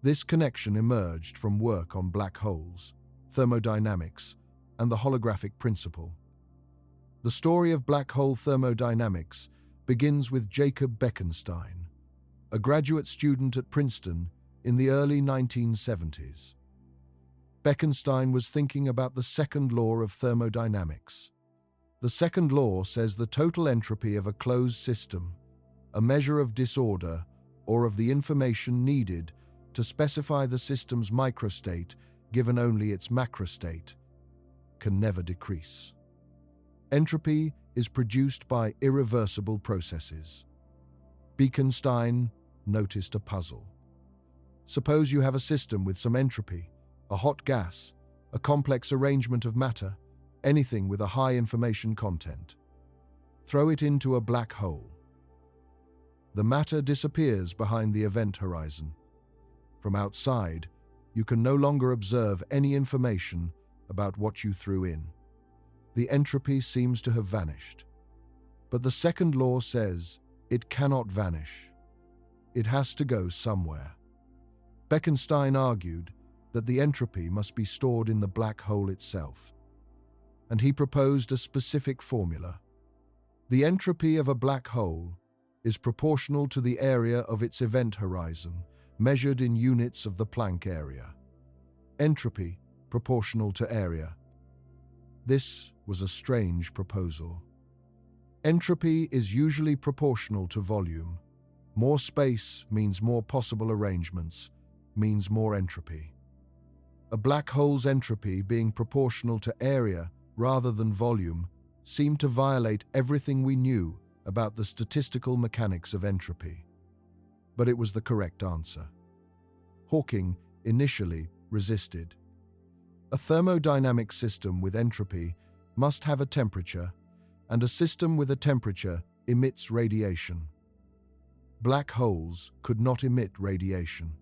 This connection emerged from work on black holes, thermodynamics, and the holographic principle. The story of black hole thermodynamics begins with Jacob Bekenstein, a graduate student at Princeton in the early 1970s. Bekenstein was thinking about the second law of thermodynamics. The second law says the total entropy of a closed system, a measure of disorder or of the information needed to specify the system's microstate given only its macrostate, can never decrease. Entropy is produced by irreversible processes. Bekenstein noticed a puzzle. Suppose you have a system with some entropy, a hot gas, a complex arrangement of matter, anything with a high information content. Throw it into a black hole. The matter disappears behind the event horizon. From outside, you can no longer observe any information about what you threw in. The entropy seems to have vanished. But the second law says it cannot vanish. It has to go somewhere. Bekenstein argued that the entropy must be stored in the black hole itself, and he proposed a specific formula. The entropy of a black hole is proportional to the area of its event horizon, measured in units of the Planck area. Entropy proportional to area. This was a strange proposal. Entropy is usually proportional to volume. More space means more possible arrangements, means more entropy. A black hole's entropy being proportional to area rather than volume seemed to violate everything we knew about the statistical mechanics of entropy. But it was the correct answer. Hawking initially resisted. A thermodynamic system with entropy must have a temperature, and a system with a temperature emits radiation. Black holes could not emit radiation.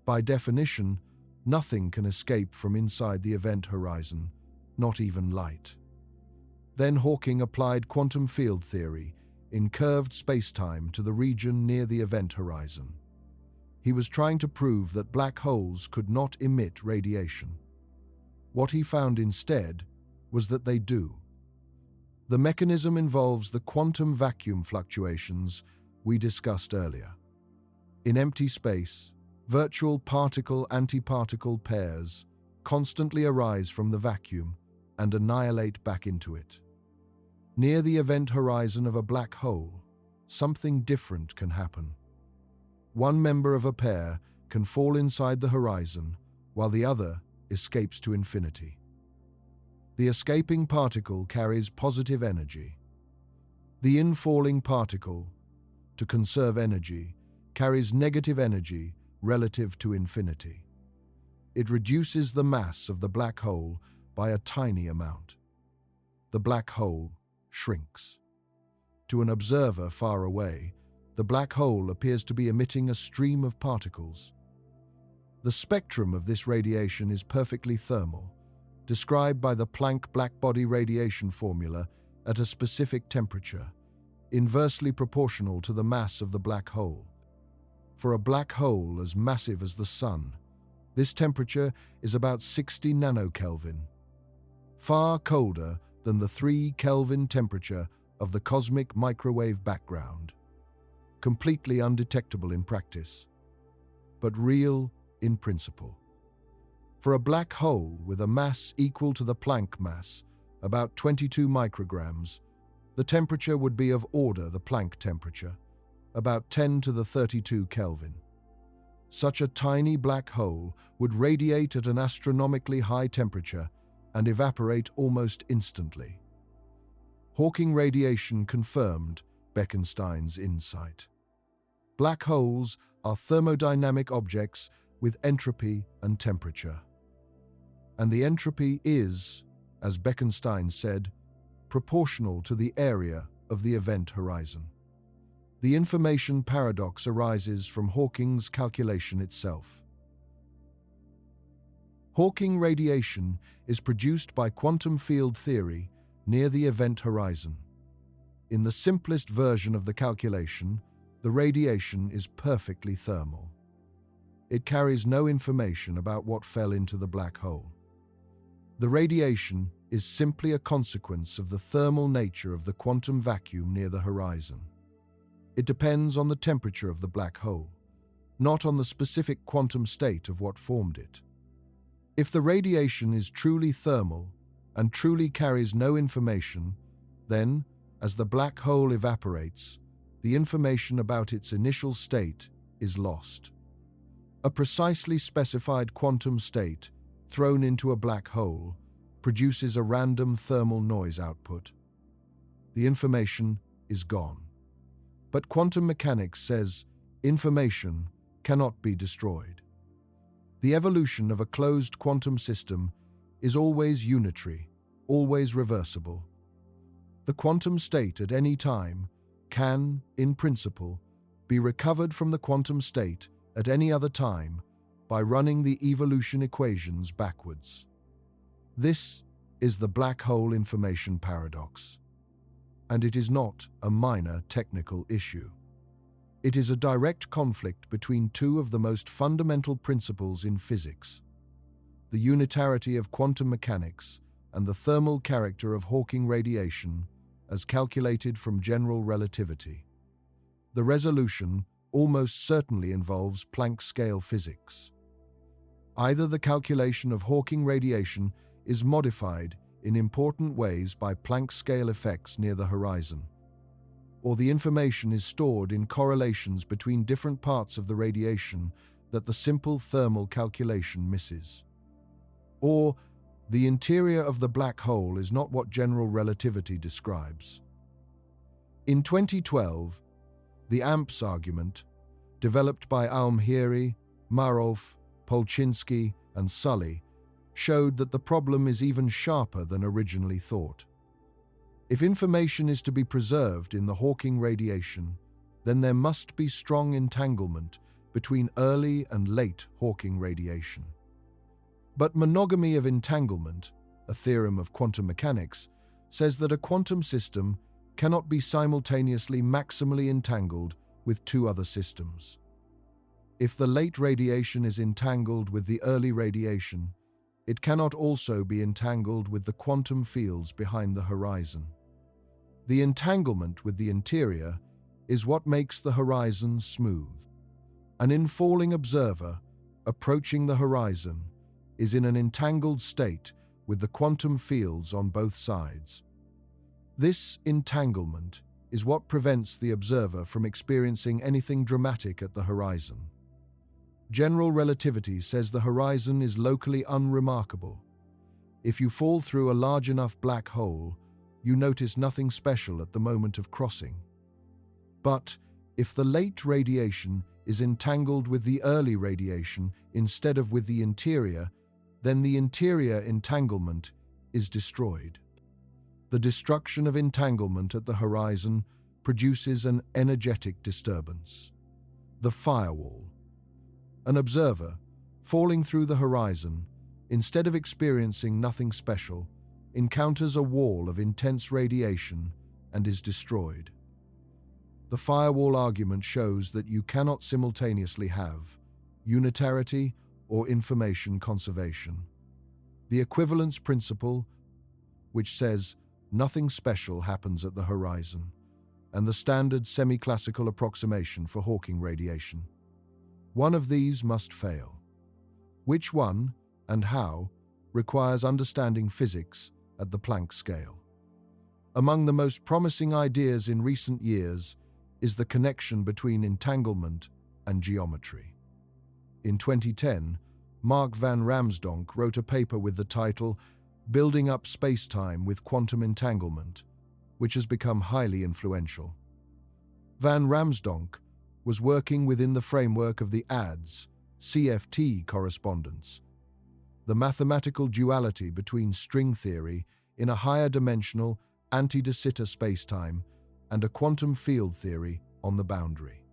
By definition, nothing can escape from inside the event horizon, not even light. Then Hawking applied quantum field theory in curved spacetime to the region near the event horizon. He was trying to prove that black holes could not emit radiation. What he found instead was that they do. The mechanism involves the quantum vacuum fluctuations we discussed earlier. In empty space, virtual particle-antiparticle pairs constantly arise from the vacuum and annihilate back into it. Near the event horizon of a black hole, something different can happen. One member of a pair can fall inside the horizon, while the other escapes to infinity. The escaping particle carries positive energy. The infalling particle, to conserve energy, carries negative energy relative to infinity. It reduces the mass of the black hole by a tiny amount. The black hole shrinks. To an observer far away, the black hole appears to be emitting a stream of particles. The spectrum of this radiation is perfectly thermal, described by the Planck blackbody radiation formula at a specific temperature, inversely proportional to the mass of the black hole. For a black hole as massive as the Sun, this temperature is about 60 nanokelvin, far colder than the 3 Kelvin temperature of the cosmic microwave background. Completely undetectable in practice, but real in principle. For a black hole with a mass equal to the Planck mass, about 22 micrograms, the temperature would be of order the Planck temperature, about 10 to the 32 Kelvin. Such a tiny black hole would radiate at an astronomically high temperature and evaporate almost instantly. Hawking radiation confirmed Bekenstein's insight. Black holes are thermodynamic objects with entropy and temperature. And the entropy is, as Bekenstein said, proportional to the area of the event horizon. The information paradox arises from Hawking's calculation itself. Hawking radiation is produced by quantum field theory near the event horizon. In the simplest version of the calculation, the radiation is perfectly thermal. It carries no information about what fell into the black hole. The radiation is simply a consequence of the thermal nature of the quantum vacuum near the horizon. It depends on the temperature of the black hole, not on the specific quantum state of what formed it. If the radiation is truly thermal and truly carries no information, then, as the black hole evaporates, the information about its initial state is lost. A precisely specified quantum state thrown into a black hole produces a random thermal noise output. The information is gone. But quantum mechanics says information cannot be destroyed. The evolution of a closed quantum system is always unitary, always reversible. The quantum state at any time can, in principle, be recovered from the quantum state at any other time by running the evolution equations backwards. This is the black hole information paradox. And it is not a minor technical issue. It is a direct conflict between two of the most fundamental principles in physics: the unitarity of quantum mechanics and the thermal character of Hawking radiation as calculated from general relativity. The resolution almost certainly involves Planck scale physics. Either the calculation of Hawking radiation is modified in important ways by Planck scale effects near the horizon, or the information is stored in correlations between different parts of the radiation that the simple thermal calculation misses. Or the interior of the black hole is not what general relativity describes. In 2012, the AMPS argument, developed by Almhiri, Marolf, Polchinski, and Sully, showed that the problem is even sharper than originally thought. If information is to be preserved in the Hawking radiation, then there must be strong entanglement between early and late Hawking radiation. But monogamy of entanglement, a theorem of quantum mechanics, says that a quantum system cannot be simultaneously maximally entangled with two other systems. If the late radiation is entangled with the early radiation, it cannot also be entangled with the quantum fields behind the horizon. The entanglement with the interior is what makes the horizon smooth. An infalling observer approaching the horizon is in an entangled state with the quantum fields on both sides. This entanglement is what prevents the observer from experiencing anything dramatic at the horizon. General relativity says the horizon is locally unremarkable. If you fall through a large enough black hole, you notice nothing special at the moment of crossing. But if the late radiation is entangled with the early radiation instead of with the interior, then the interior entanglement is destroyed. The destruction of entanglement at the horizon produces an energetic disturbance. The firewall. An observer, falling through the horizon, instead of experiencing nothing special, encounters a wall of intense radiation and is destroyed. The firewall argument shows that you cannot simultaneously have unitarity or information conservation. The equivalence principle, which says nothing special happens at the horizon, and the standard semi-classical approximation for Hawking radiation. One of these must fail. Which one and how requires understanding physics at the Planck scale. Among the most promising ideas in recent years is the connection between entanglement and geometry. In 2010, Mark van Ramsdonk wrote a paper with the title Building Up Spacetime with Quantum Entanglement, which has become highly influential. Van Ramsdonk was working within the framework of the ADS CFT correspondence, the mathematical duality between string theory in a higher dimensional anti-de Sitter spacetime and a quantum field theory on the boundary.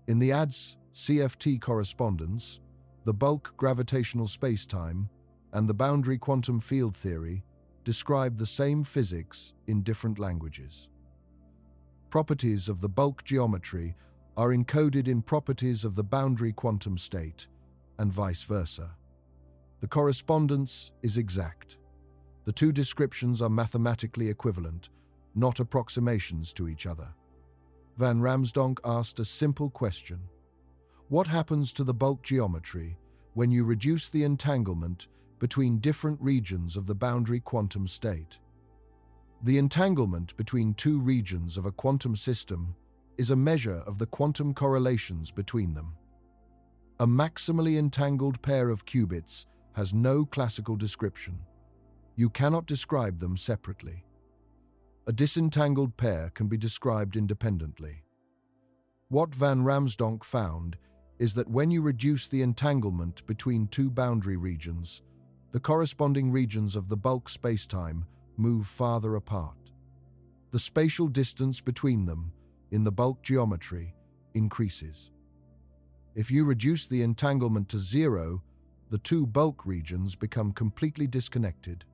In the ADS CFT correspondence, the bulk gravitational spacetime and the boundary quantum field theory describe the same physics in different languages. Properties of the bulk geometry are encoded in properties of the boundary quantum state, and vice versa. The correspondence is exact. The two descriptions are mathematically equivalent, not approximations to each other. Van Ramsdonk asked a simple question. What happens to the bulk geometry when you reduce the entanglement between different regions of the boundary quantum state? The entanglement between two regions of a quantum system is a measure of the quantum correlations between them. A maximally entangled pair of qubits has no classical description. You cannot describe them separately. A disentangled pair can be described independently. What Van Ramsdonk found is that when you reduce the entanglement between two boundary regions, the corresponding regions of the bulk spacetime move farther apart. The spatial distance between them in the bulk geometry increases. If you reduce the entanglement to zero, the two bulk regions become completely disconnected.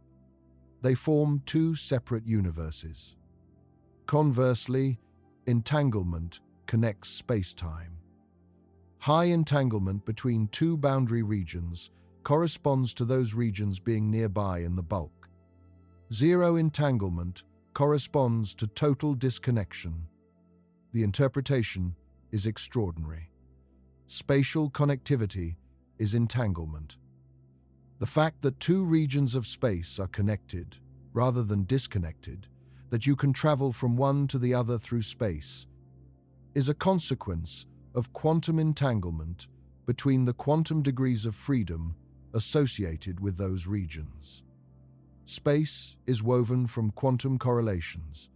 They form two separate universes. Conversely, entanglement connects spacetime. High entanglement between two boundary regions corresponds to those regions being nearby in the bulk. Zero entanglement corresponds to total disconnection. The interpretation is extraordinary. Spatial connectivity is entanglement. The fact that two regions of space are connected, rather than disconnected, that you can travel from one to the other through space, is a consequence of quantum entanglement between the quantum degrees of freedom associated with those regions. Space is woven from quantum correlations.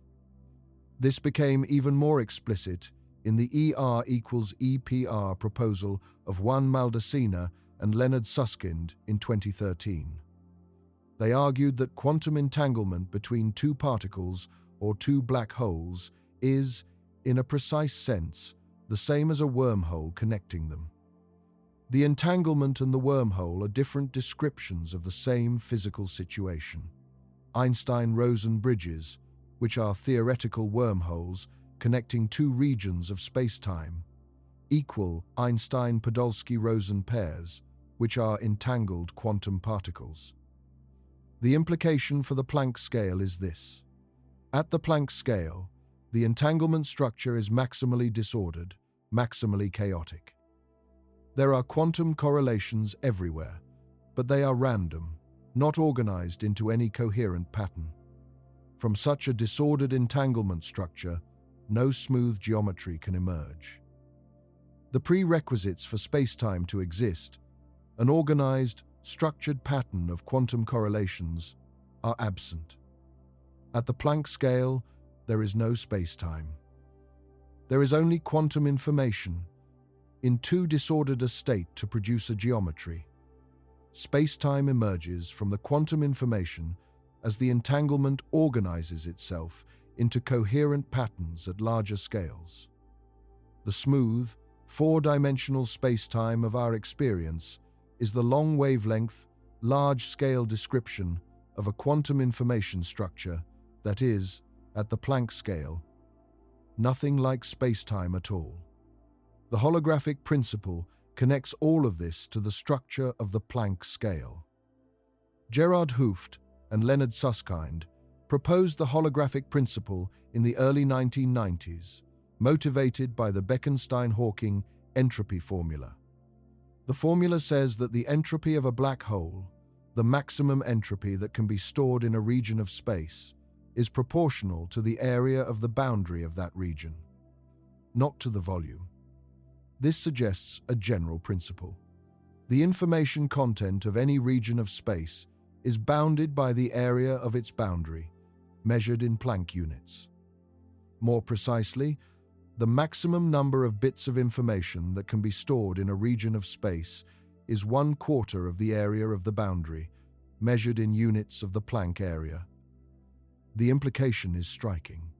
This became even more explicit in the ER equals EPR proposal of Juan Maldacena and Leonard Susskind in 2013. They argued that quantum entanglement between two particles or two black holes is, in a precise sense, the same as a wormhole connecting them. The entanglement and the wormhole are different descriptions of the same physical situation. Einstein-Rosen bridges, which are theoretical wormholes connecting two regions of spacetime, equal Einstein-Podolsky-Rosen pairs, which are entangled quantum particles. The implication for the Planck scale is this. At the Planck scale, the entanglement structure is maximally disordered, maximally chaotic. There are quantum correlations everywhere, but they are random, not organized into any coherent pattern. From such a disordered entanglement structure, no smooth geometry can emerge. The prerequisites for spacetime to exist, an organized, structured pattern of quantum correlations, are absent. At the Planck scale, there is no spacetime. There is only quantum information, in too disordered a state to produce a geometry. Spacetime emerges from the quantum information as the entanglement organizes itself into coherent patterns at larger scales. The smooth, four-dimensional spacetime of our experience is the long wavelength, large-scale description of a quantum information structure that is, at the Planck scale, nothing like spacetime at all. The holographic principle connects all of this to the structure of the Planck scale. Gerard Hooft and Leonard Susskind proposed the holographic principle in the early 1990s, motivated by the Bekenstein-Hawking entropy formula. The formula says that the entropy of a black hole, the maximum entropy that can be stored in a region of space, is proportional to the area of the boundary of that region, not to the volume. This suggests a general principle. The information content of any region of space is bounded by the area of its boundary, measured in Planck units. More precisely, the maximum number of bits of information that can be stored in a region of space is 1/4 of the area of the boundary, measured in units of the Planck area. The implication is striking.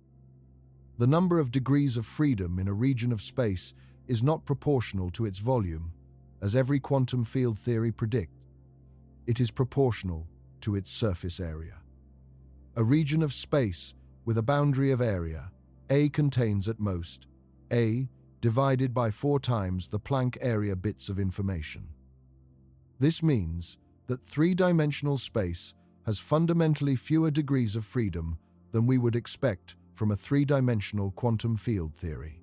The number of degrees of freedom in a region of space is not proportional to its volume, as every quantum field theory predicts. It is proportional to its surface area. A region of space with a boundary of area, A, contains at most A divided by 4 times the Planck area bits of information. This means that three-dimensional space has fundamentally fewer degrees of freedom than we would expect from a three-dimensional quantum field theory.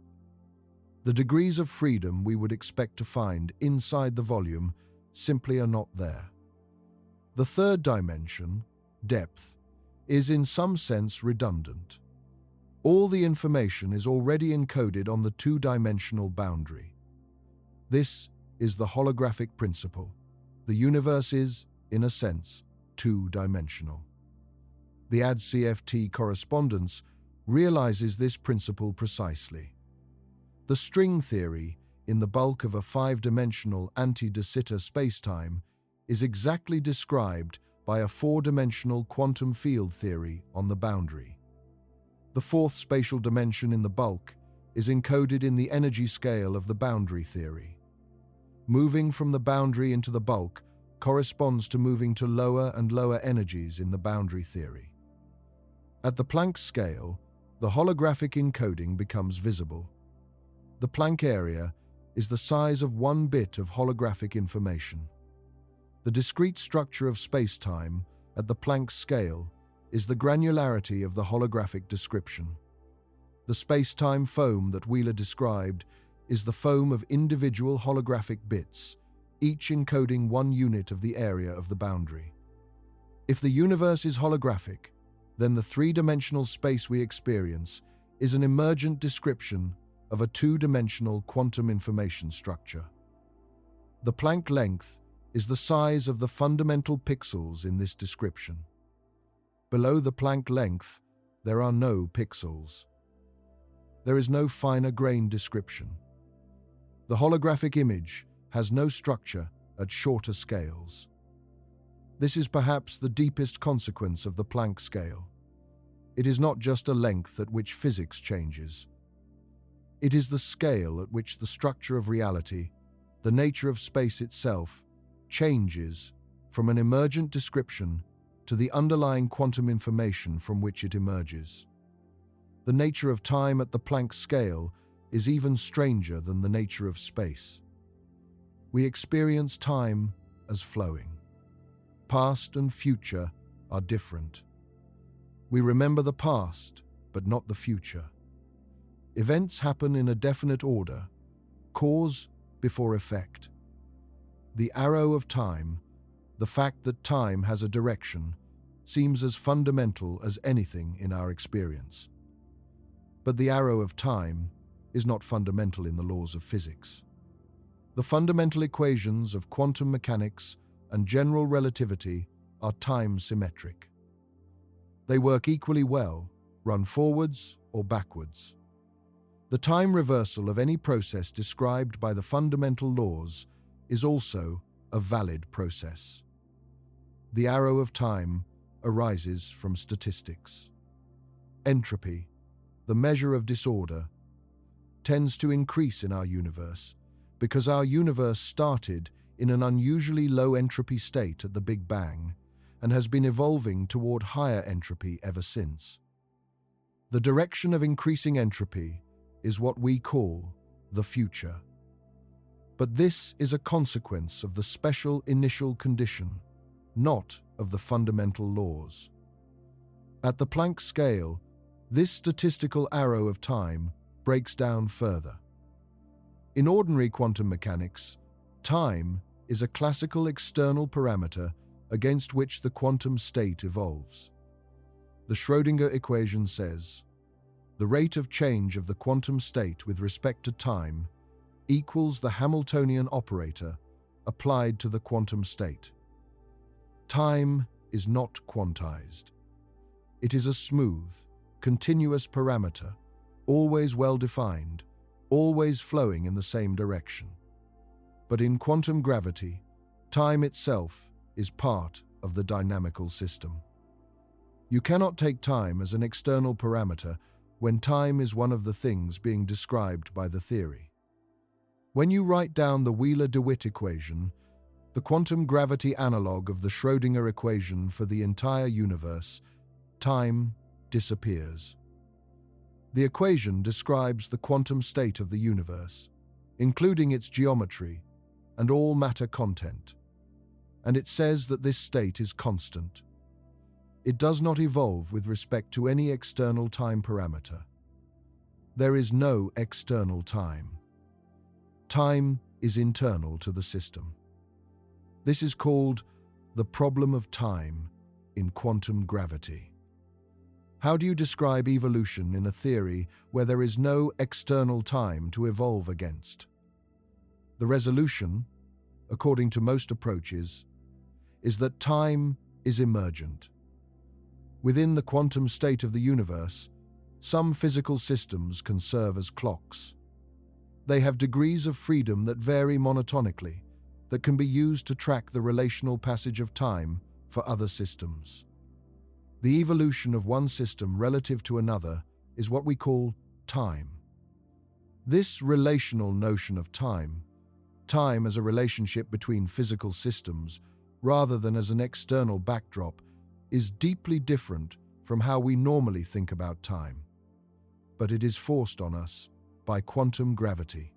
The degrees of freedom we would expect to find inside the volume simply are not there. The third dimension, depth, is in some sense redundant. All the information is already encoded on the two-dimensional boundary. This is the holographic principle. The universe is, in a sense, two-dimensional. The AD-CFT correspondence realizes this principle precisely. The string theory, in the bulk of a 5-dimensional anti-de Sitter spacetime, is exactly described by a 4-dimensional quantum field theory on the boundary. The fourth spatial dimension in the bulk is encoded in the energy scale of the boundary theory. Moving from the boundary into the bulk corresponds to moving to lower and lower energies in the boundary theory. At the Planck scale, the holographic encoding becomes visible. The Planck area is the size of 1 bit of holographic information. The discrete structure of spacetime at the Planck scale is the granularity of the holographic description. The spacetime foam that Wheeler described is the foam of individual holographic bits, each encoding 1 unit of the area of the boundary. If the universe is holographic, then the three-dimensional space we experience is an emergent description of a two-dimensional quantum information structure. The Planck length is the size of the fundamental pixels in this description. Below the Planck length, there are no pixels. There is no finer grained description. The holographic image has no structure at shorter scales. This is perhaps the deepest consequence of the Planck scale. It is not just a length at which physics changes. It is the scale at which the structure of reality, the nature of space itself, changes from an emergent description to the underlying quantum information from which it emerges. The nature of time at the Planck scale is even stranger than the nature of space. We experience time as flowing. Past and future are different. We remember the past, but not the future. Events happen in a definite order, cause before effect. The arrow of time, the fact that time has a direction, seems as fundamental as anything in our experience. But the arrow of time is not fundamental in the laws of physics. The fundamental equations of quantum mechanics and general relativity are time-symmetric. They work equally well, run forwards or backwards. The time reversal of any process described by the fundamental laws is also a valid process. The arrow of time arises from statistics. Entropy, the measure of disorder, tends to increase in our universe because our universe started in an unusually low entropy state at the Big Bang and has been evolving toward higher entropy ever since. The direction of increasing entropy is what we call the future. But this is a consequence of the special initial condition, not of the fundamental laws. At the Planck scale, this statistical arrow of time breaks down further. In ordinary quantum mechanics, time is a classical external parameter against which the quantum state evolves. The Schrödinger equation says, the rate of change of the quantum state with respect to time equals the Hamiltonian operator applied to the quantum state. Time is not quantized. It is a smooth, continuous parameter, always well-defined, always flowing in the same direction. But in quantum gravity, time itself is part of the dynamical system. You cannot take time as an external parameter when time is one of the things being described by the theory. When you write down the Wheeler-DeWitt equation, the quantum gravity analog of the Schrödinger equation for the entire universe, time disappears. The equation describes the quantum state of the universe, including its geometry and all matter content, and it says that this state is constant. It does not evolve with respect to any external time parameter. There is no external time. Time is internal to the system. This is called the problem of time in quantum gravity. How do you describe evolution in a theory where there is no external time to evolve against? The resolution, according to most approaches, is that time is emergent. Within the quantum state of the universe, some physical systems can serve as clocks. They have degrees of freedom that vary monotonically, that can be used to track the relational passage of time for other systems. The evolution of one system relative to another is what we call time. This relational notion of time as a relationship between physical systems rather than as an external backdrop, is deeply different from how we normally think about time. But it is forced on us by quantum gravity.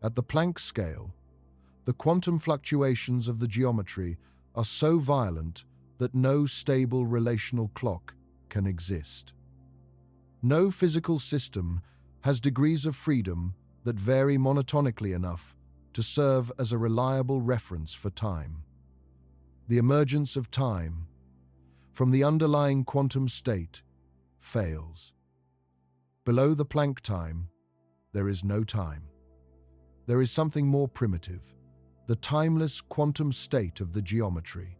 At the Planck scale, the quantum fluctuations of the geometry are so violent that no stable relational clock can exist. No physical system has degrees of freedom that vary monotonically enough to serve as a reliable reference for time. The emergence of time from the underlying quantum state fails. Below the Planck time, there is no time. There is something more primitive, the timeless quantum state of the geometry,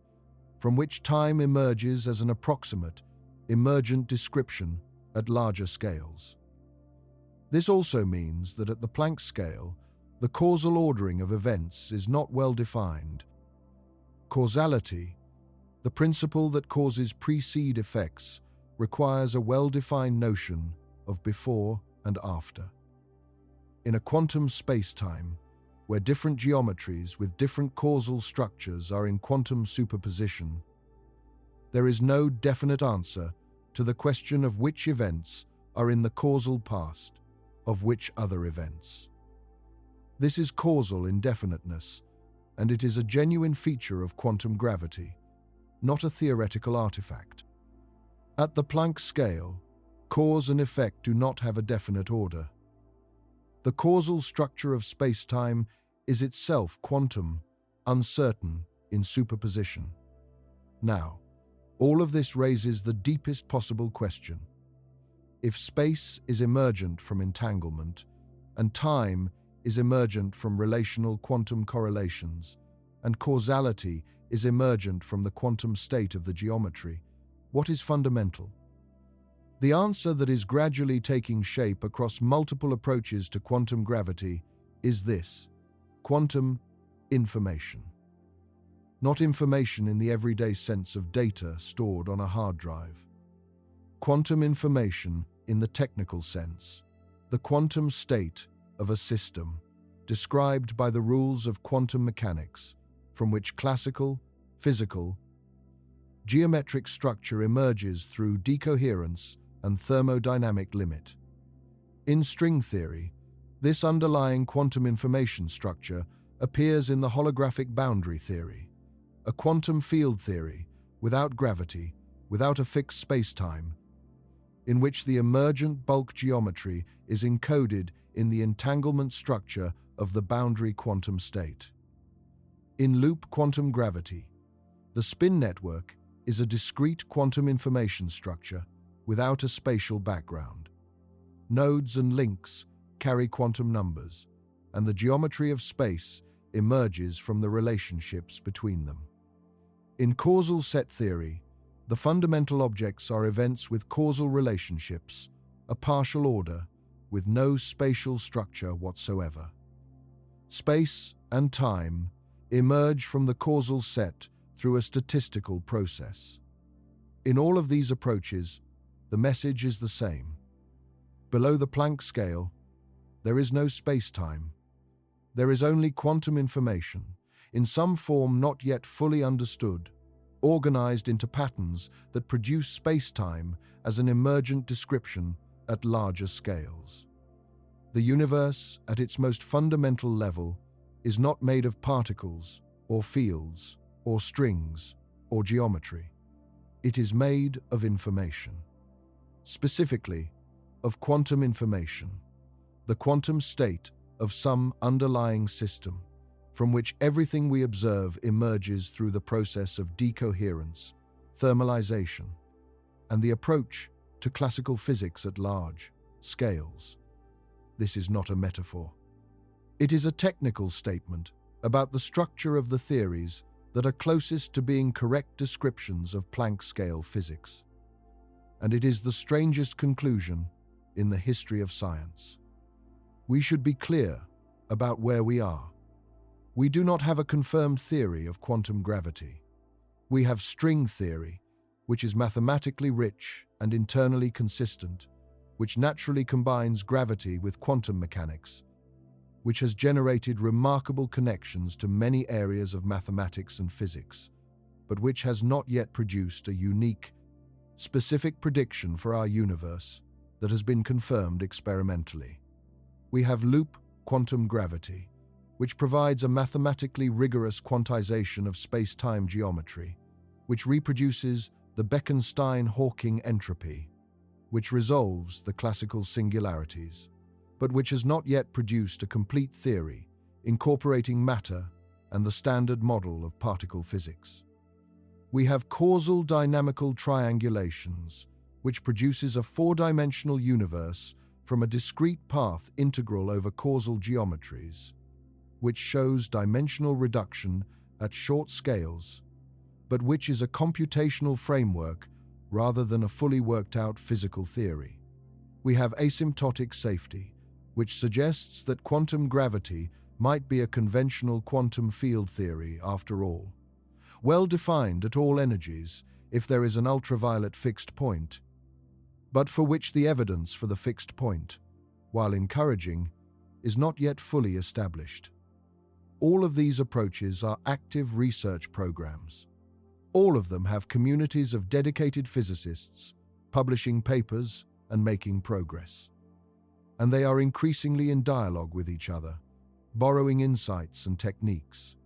from which time emerges as an approximate, emergent description at larger scales. This also means that at the Planck scale, the causal ordering of events is not well defined. Causality The principle that causes precede effects requires a well-defined notion of before and after. In a quantum spacetime, where different geometries with different causal structures are in quantum superposition, there is no definite answer to the question of which events are in the causal past of which other events. This is causal indefiniteness, and it is a genuine feature of quantum gravity, not a theoretical artifact. At the Planck scale, cause and effect do not have a definite order. The causal structure of spacetime is itself quantum, uncertain in superposition. Now, all of this raises the deepest possible question. If space is emergent from entanglement, and time is emergent from relational quantum correlations, and causality is emergent from the quantum state of the geometry, what is fundamental? The answer that is gradually taking shape across multiple approaches to quantum gravity is this: quantum information. Not information in the everyday sense of data stored on a hard drive. Quantum information in the technical sense, the quantum state of a system, described by the rules of quantum mechanics, from which classical, physical, geometric structure emerges through decoherence and thermodynamic limit. In string theory, this underlying quantum information structure appears in the holographic boundary theory, a quantum field theory without gravity, without a fixed spacetime, in which the emergent bulk geometry is encoded in the entanglement structure of the boundary quantum state. In loop quantum gravity, the spin network is a discrete quantum information structure without a spatial background. Nodes and links carry quantum numbers, and the geometry of space emerges from the relationships between them. In causal set theory, the fundamental objects are events with causal relationships, a partial order, with no spatial structure whatsoever. Space and time emerge from the causal set through a statistical process. In all of these approaches, the message is the same. Below the Planck scale, there is no space-time. There is only quantum information, in some form not yet fully understood, organized into patterns that produce space-time as an emergent description at larger scales. The universe, at its most fundamental level, is not made of particles, or fields, or strings, or geometry. It is made of information. Specifically, of quantum information, the quantum state of some underlying system, from which everything we observe emerges through the process of decoherence, thermalization, and the approach to classical physics at large scales. This is not a metaphor. It is a technical statement about the structure of the theories that are closest to being correct descriptions of Planck scale physics. And it is the strangest conclusion in the history of science. We should be clear about where we are. We do not have a confirmed theory of quantum gravity. We have string theory, which is mathematically rich and internally consistent, which naturally combines gravity with quantum mechanics, which has generated remarkable connections to many areas of mathematics and physics, but which has not yet produced a unique, specific prediction for our universe that has been confirmed experimentally. We have loop quantum gravity, which provides a mathematically rigorous quantization of space-time geometry, which reproduces the Bekenstein-Hawking entropy, which resolves the classical singularities, but which has not yet produced a complete theory incorporating matter and the standard model of particle physics. We have causal dynamical triangulations, which produces a four-dimensional universe from a discrete path integral over causal geometries, which shows dimensional reduction at short scales, but which is a computational framework rather than a fully worked-out physical theory. We have asymptotic safety, which suggests that quantum gravity might be a conventional quantum field theory after all, well defined at all energies if there is an ultraviolet fixed point, but for which the evidence for the fixed point, while encouraging, is not yet fully established. All of these approaches are active research programs. All of them have communities of dedicated physicists publishing papers and making progress. And they are increasingly in dialogue with each other, borrowing insights and techniques.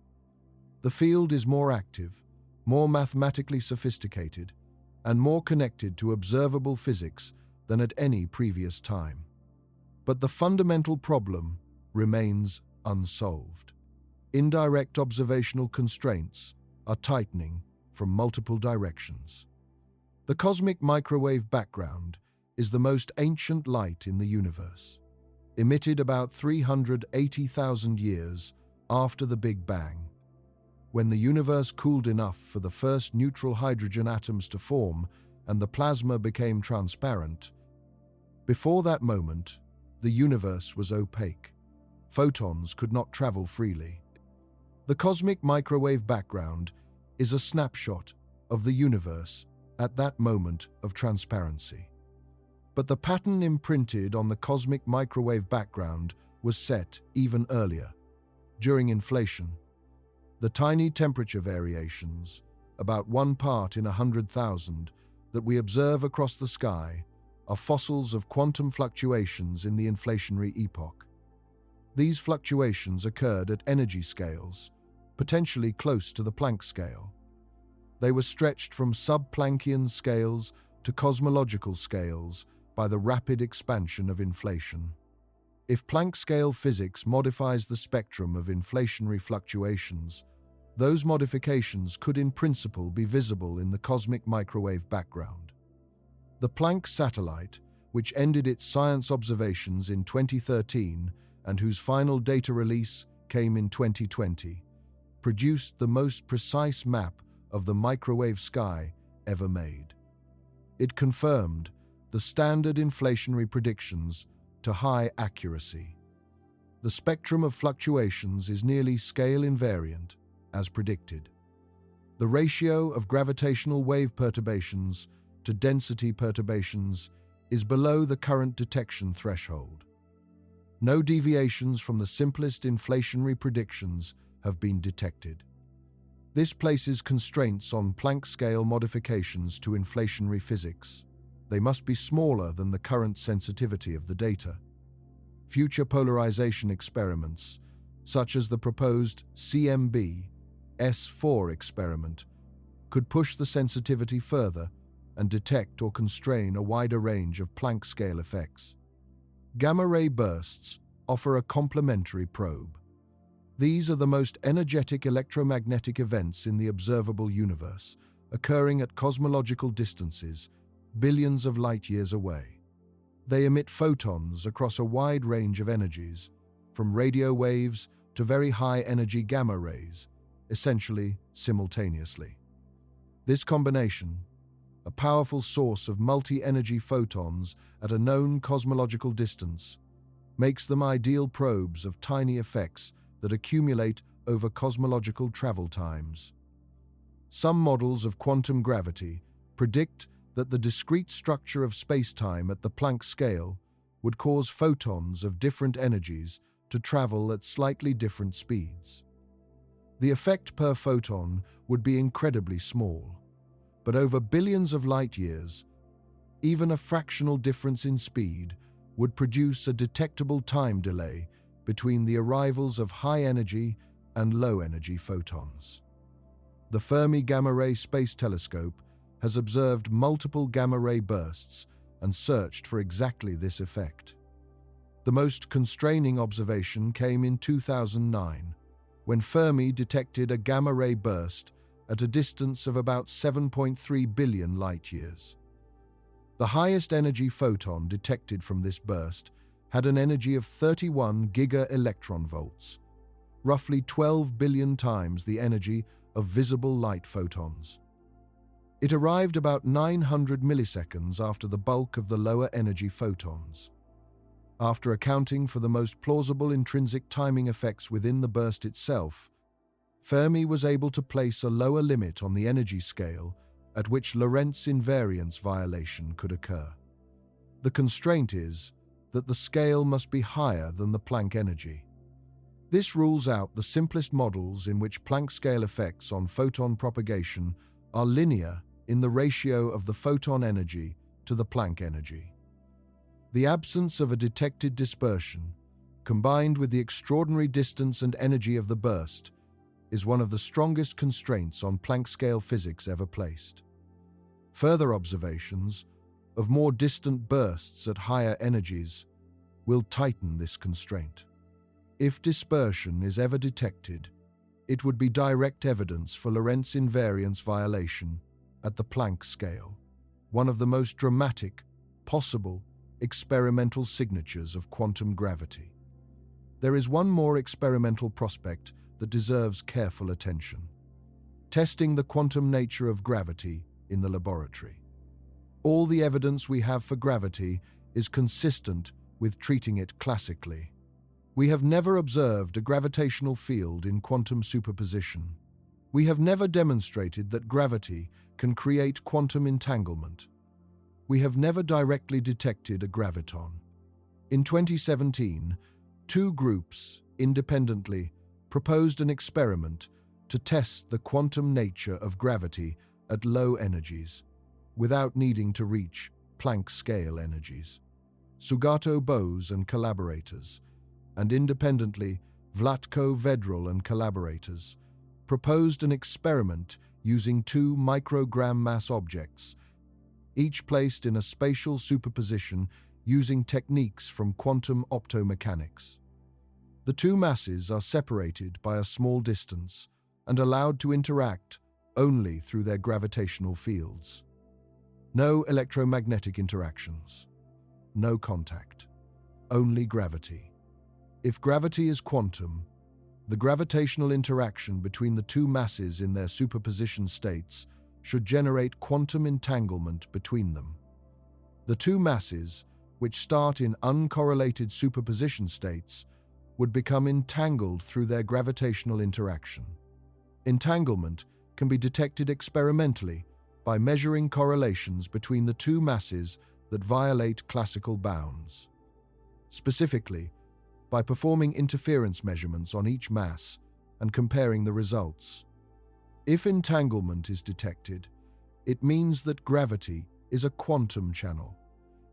The field is more active, more mathematically sophisticated, and more connected to observable physics than at any previous time. But the fundamental problem remains unsolved. Indirect observational constraints are tightening from multiple directions. The cosmic microwave background is the most ancient light in the universe, emitted about 380,000 years after the Big Bang, when the universe cooled enough for the first neutral hydrogen atoms to form and the plasma became transparent. Before that moment, the universe was opaque. Photons could not travel freely. The cosmic microwave background is a snapshot of the universe at that moment of transparency. But the pattern imprinted on the cosmic microwave background was set even earlier, during inflation. The tiny temperature variations, about 1 part in 100,000, that we observe across the sky are fossils of quantum fluctuations in the inflationary epoch. These fluctuations occurred at energy scales, potentially close to the Planck scale. They were stretched from sub-Planckian scales to cosmological scales by the rapid expansion of inflation. If Planck scale physics modifies the spectrum of inflationary fluctuations, those modifications could in principle be visible in the cosmic microwave background. The Planck satellite, which ended its science observations in 2013 and whose final data release came in 2020, produced the most precise map of the microwave sky ever made. It confirmed the standard inflationary predictions to high accuracy. The spectrum of fluctuations is nearly scale invariant, as predicted. The ratio of gravitational wave perturbations to density perturbations is below the current detection threshold. No deviations from the simplest inflationary predictions have been detected. This places constraints on Planck scale modifications to inflationary physics. They must be smaller than the current sensitivity of the data. Future polarization experiments, such as the proposed CMB S4 experiment, could push the sensitivity further and detect or constrain a wider range of Planck scale effects. Gamma-ray bursts offer a complementary probe. These are the most energetic electromagnetic events in the observable universe, occurring at cosmological distances, billions of light-years away. They emit photons across a wide range of energies, from radio waves to very high-energy gamma rays, essentially simultaneously. This combination, a powerful source of multi-energy photons at a known cosmological distance, makes them ideal probes of tiny effects that accumulate over cosmological travel times. Some models of quantum gravity predict that the discrete structure of spacetime at the Planck scale would cause photons of different energies to travel at slightly different speeds. The effect per photon would be incredibly small, but over billions of light-years, even a fractional difference in speed would produce a detectable time delay between the arrivals of high-energy and low-energy photons. The Fermi Gamma-ray Space Telescope has observed multiple gamma-ray bursts and searched for exactly this effect. The most constraining observation came in 2009, when Fermi detected a gamma-ray burst at a distance of about 7.3 billion light-years. The highest energy photon detected from this burst had an energy of 31 giga-electron-volts, roughly 12 billion times the energy of visible light photons. It arrived about 900 milliseconds after the bulk of the lower energy photons. After accounting for the most plausible intrinsic timing effects within the burst itself, Fermi was able to place a lower limit on the energy scale at which Lorentz invariance violation could occur. The constraint is that the scale must be higher than the Planck energy. This rules out the simplest models in which Planck scale effects on photon propagation are linear in the ratio of the photon energy to the Planck energy. The absence of a detected dispersion, combined with the extraordinary distance and energy of the burst, is one of the strongest constraints on Planck scale physics ever placed. Further observations of more distant bursts at higher energies will tighten this constraint. If dispersion is ever detected, it would be direct evidence for Lorentz invariance violation at the Planck scale, one of the most dramatic possible experimental signatures of quantum gravity. There is one more experimental prospect that deserves careful attention: testing the quantum nature of gravity in the laboratory. All the evidence we have for gravity is consistent with treating it classically. We have never observed a gravitational field in quantum superposition. We have never demonstrated that gravity can create quantum entanglement. We have never directly detected a graviton. In 2017, two groups, independently, proposed an experiment to test the quantum nature of gravity at low energies, without needing to reach Planck scale energies. Sugato Bose and collaborators, and independently Vlatko Vedral and collaborators, proposed an experiment using two microgram mass objects, each placed in a spatial superposition using techniques from quantum optomechanics. The two masses are separated by a small distance and allowed to interact only through their gravitational fields. No electromagnetic interactions, no contact, only gravity. If gravity is quantum, the gravitational interaction between the two masses in their superposition states should generate quantum entanglement between them. The two masses, which start in uncorrelated superposition states, would become entangled through their gravitational interaction. Entanglement can be detected experimentally by measuring correlations between the two masses that violate classical bounds. Specifically, by performing interference measurements on each mass and comparing the results. If entanglement is detected, it means that gravity is a quantum channel.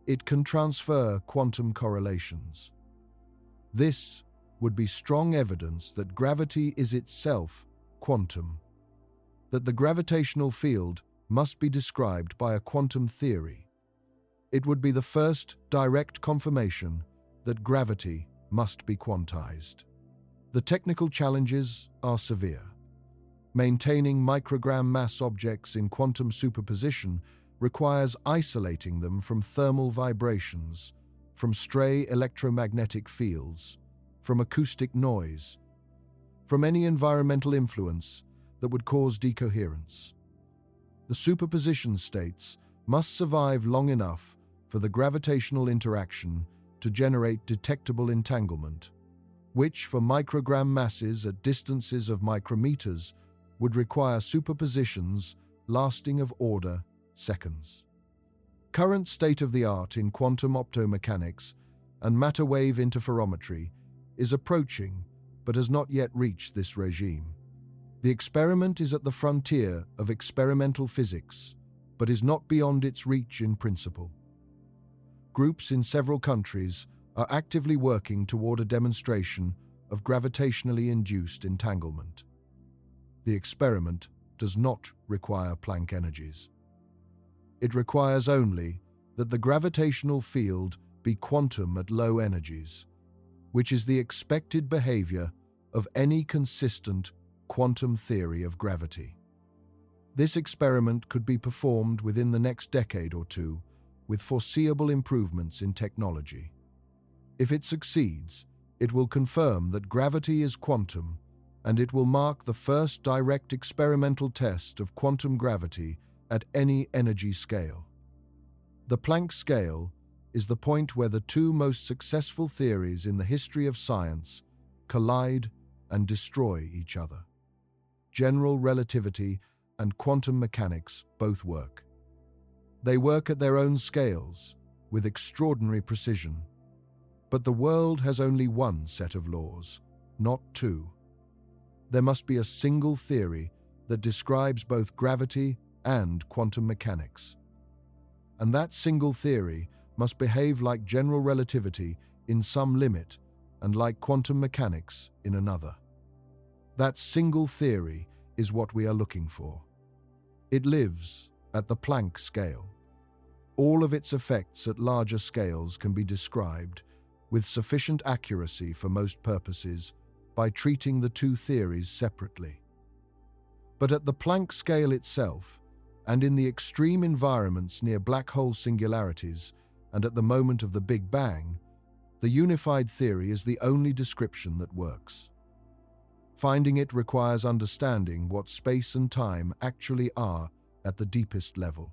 It can transfer quantum correlations. This would be strong evidence that gravity is itself quantum, that the gravitational field must be described by a quantum theory. It would be the first direct confirmation that gravity must be quantized. The technical challenges are severe. Maintaining microgram mass objects in quantum superposition requires isolating them from thermal vibrations, from stray electromagnetic fields, from acoustic noise, from any environmental influence that would cause decoherence. The superposition states must survive long enough for the gravitational interaction to generate detectable entanglement, which for microgram masses at distances of micrometers would require superpositions lasting of order seconds. Current state-of-the-art in quantum optomechanics and matter wave interferometry is approaching but has not yet reached this regime. The experiment is at the frontier of experimental physics, but is not beyond its reach in principle. Groups in several countries are actively working toward a demonstration of gravitationally induced entanglement. The experiment does not require Planck energies. It requires only that the gravitational field be quantum at low energies, which is the expected behavior of any consistent quantum theory of gravity. This experiment could be performed within the next decade or two with foreseeable improvements in technology. If it succeeds, it will confirm that gravity is quantum, and it will mark the first direct experimental test of quantum gravity at any energy scale. The Planck scale is the point where the two most successful theories in the history of science collide and destroy each other. general relativity and quantum mechanics both work. They work at their own scales, with extraordinary precision. But the world has only one set of laws, not two. There must be a single theory that describes both gravity and quantum mechanics. And that single theory must behave like general relativity in some limit and like quantum mechanics in another. That single theory is what we are looking for. It lives at the Planck scale. All of its effects at larger scales can be described with sufficient accuracy for most purposes by treating the two theories separately. But at the Planck scale itself, and in the extreme environments near black hole singularities and at the moment of the Big Bang, the unified theory is the only description that works. Finding it requires understanding what space and time actually are at the deepest level.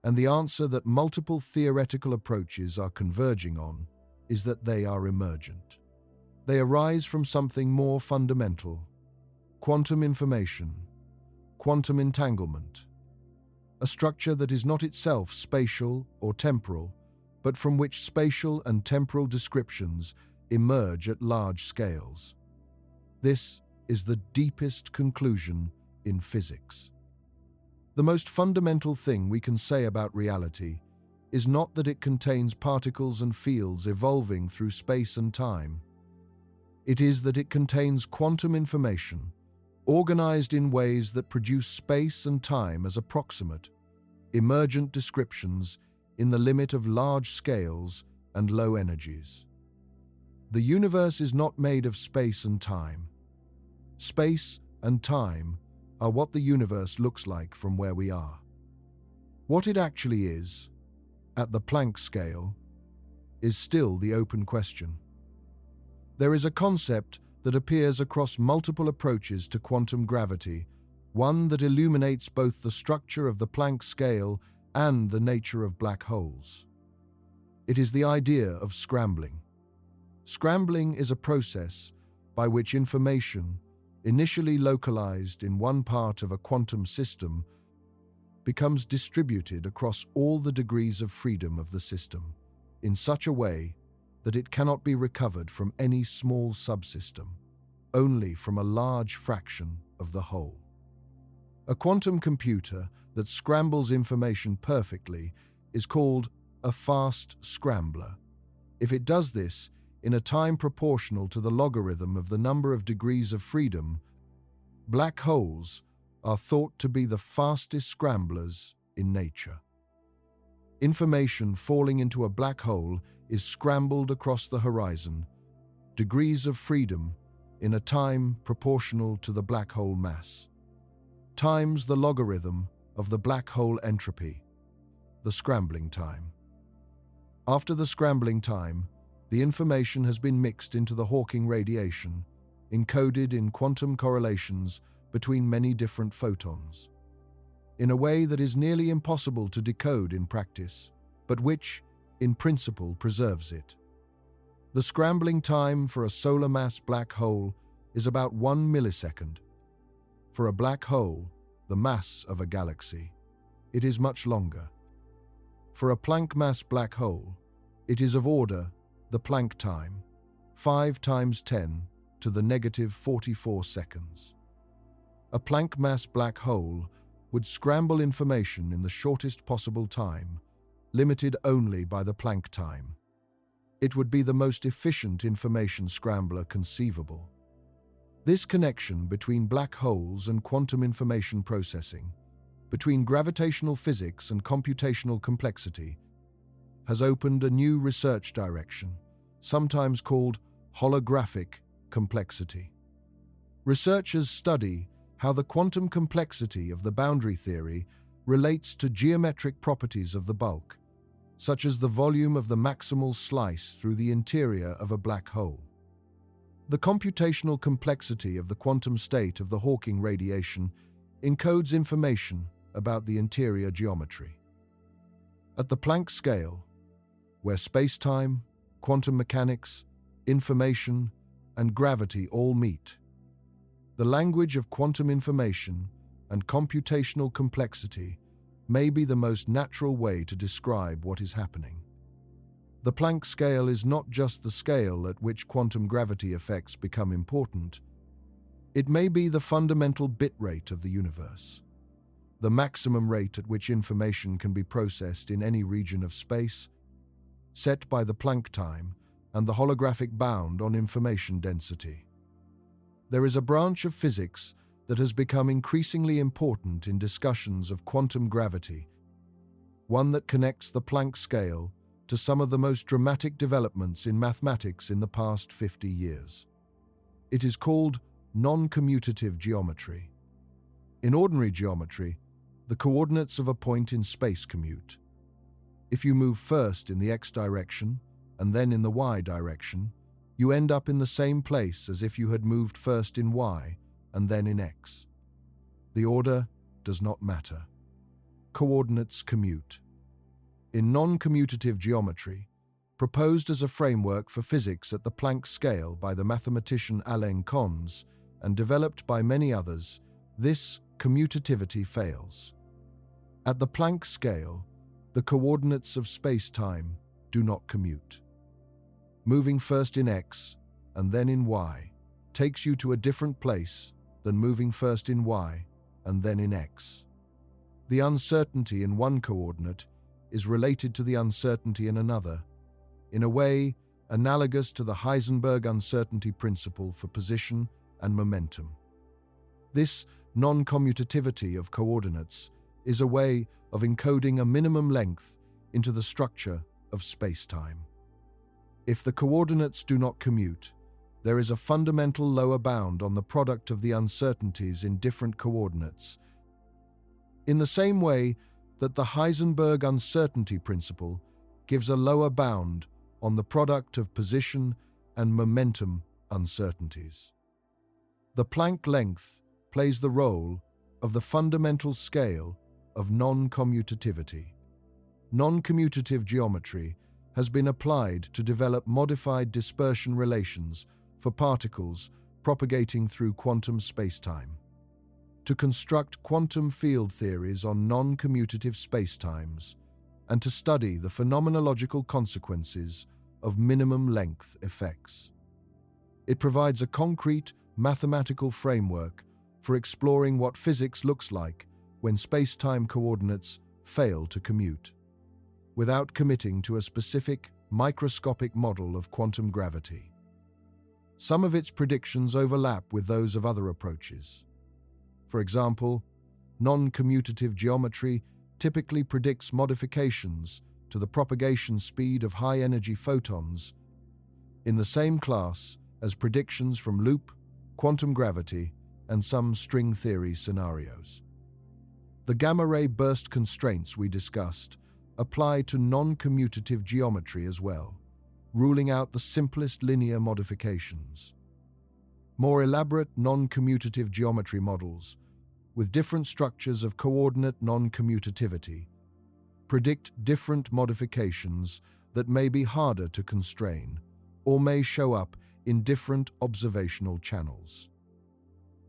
And the answer that multiple theoretical approaches are converging on is that they are emergent. They arise from something more fundamental: quantum information, quantum entanglement, a structure that is not itself spatial or temporal, but from which spatial and temporal descriptions emerge at large scales. This is the deepest conclusion in physics. The most fundamental thing we can say about reality is not that it contains particles and fields evolving through space and time. It is that it contains quantum information, organized in ways that produce space and time as approximate, emergent descriptions in the limit of large scales and low energies. The universe is not made of space and time. Space and time are what the universe looks like from where we are. What it actually is, at the Planck scale, is still the open question. There is a concept that appears across multiple approaches to quantum gravity, one that illuminates both the structure of the Planck scale and the nature of black holes. It is the idea of scrambling. Scrambling is a process by which information, initially localized in one part of a quantum system, becomes distributed across all the degrees of freedom of the system in such a way that it cannot be recovered from any small subsystem, only from a large fraction of the whole. A quantum computer that scrambles information perfectly is called a fast scrambler. If it does this in a time proportional to the logarithm of the number of degrees of freedom, black holes are thought to be the fastest scramblers in nature. Information falling into a black hole is scrambled across the horizon, degrees of freedom, in a time proportional to the black hole mass, times the logarithm of the black hole entropy, the scrambling time. After the scrambling time, the information has been mixed into the Hawking radiation, encoded in quantum correlations between many different photons, in a way that is nearly impossible to decode in practice, but which, in principle, preserves it. The scrambling time for a solar mass black hole is about 1 millisecond. For a black hole, the mass of a galaxy, it is much longer. For a Planck mass black hole, it is of order the Planck time, 5 times 10 to the negative 44 seconds. A Planck mass black hole would scramble information in the shortest possible time, limited only by the Planck time. It would be the most efficient information scrambler conceivable. This connection between black holes and quantum information processing, between gravitational physics and computational complexity, has opened a new research direction, sometimes called holographic complexity. Researchers study how the quantum complexity of the boundary theory relates to geometric properties of the bulk, such as the volume of the maximal slice through the interior of a black hole. The computational complexity of the quantum state of the Hawking radiation encodes information about the interior geometry. At the Planck scale, where spacetime, quantum mechanics, information, and gravity all meet, The language of quantum information and computational complexity may be the most natural way to describe what is happening. The Planck scale is not just the scale at which quantum gravity effects become important. It may be the fundamental bit rate of the universe, the maximum rate at which information can be processed in any region of space, set by the Planck time and the holographic bound on information density. There is a branch of physics that has become increasingly important in discussions of quantum gravity, one that connects the Planck scale to some of the most dramatic developments in mathematics in the past 50 years. It is called non-commutative geometry. In ordinary geometry, the coordinates of a point in space commute. If you move first in the x direction and then in the y direction, you end up in the same place as if you had moved first in y and then in x. The order does not matter. Coordinates commute. In non-commutative geometry, proposed as a framework for physics at the Planck scale by the mathematician Alain Connes and developed by many others, this commutativity fails. At the Planck scale, the coordinates of space-time do not commute. Moving first in x and then in y takes you to a different place than moving first in y and then in x. The uncertainty in one coordinate is related to the uncertainty in another, in a way analogous to the Heisenberg uncertainty principle for position and momentum. This non-commutativity of coordinates is a way of encoding a minimum length into the structure of space-time. If the coordinates do not commute, there is a fundamental lower bound on the product of the uncertainties in different coordinates. In the same way that the Heisenberg uncertainty principle gives a lower bound on the product of position and momentum uncertainties. The Planck length plays the role of the fundamental scale of non-commutativity. Non-commutative geometry has been applied to develop modified dispersion relations for particles propagating through quantum spacetime, to construct quantum field theories on non-commutative spacetimes, and to study the phenomenological consequences of minimum length effects. It provides a concrete mathematical framework for exploring what physics looks like when spacetime coordinates fail to commute, without committing to a specific microscopic model of quantum gravity. Some of its predictions overlap with those of other approaches. For example, non-commutative geometry typically predicts modifications to the propagation speed of high-energy photons in the same class as predictions from loop, quantum gravity, and some string theory scenarios. The gamma-ray burst constraints we discussed apply to non-commutative geometry as well, ruling out the simplest linear modifications. More elaborate non-commutative geometry models, with different structures of coordinate non-commutativity, predict different modifications that may be harder to constrain or may show up in different observational channels.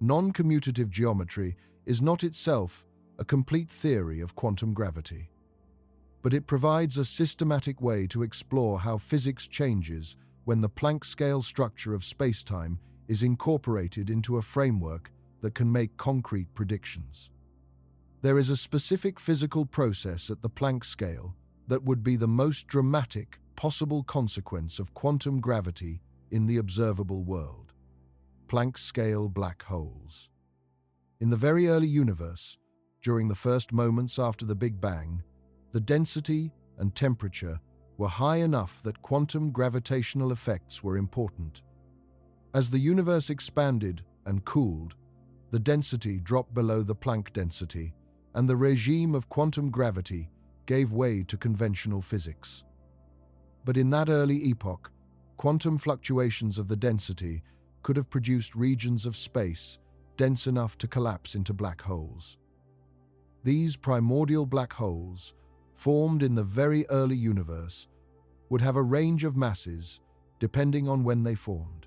Non-commutative geometry is not itself a complete theory of quantum gravity, but it provides a systematic way to explore how physics changes when the Planck scale structure of spacetime is incorporated into a framework that can make concrete predictions. There is a specific physical process at the Planck scale that would be the most dramatic possible consequence of quantum gravity in the observable world: Planck scale black holes. In the very early universe, during the first moments after the Big Bang, the density and temperature were high enough that quantum gravitational effects were important. As the universe expanded and cooled, the density dropped below the Planck density, and the regime of quantum gravity gave way to conventional physics. But in that early epoch, quantum fluctuations of the density could have produced regions of space dense enough to collapse into black holes. These primordial black holes, formed in the very early universe, would have a range of masses depending on when they formed.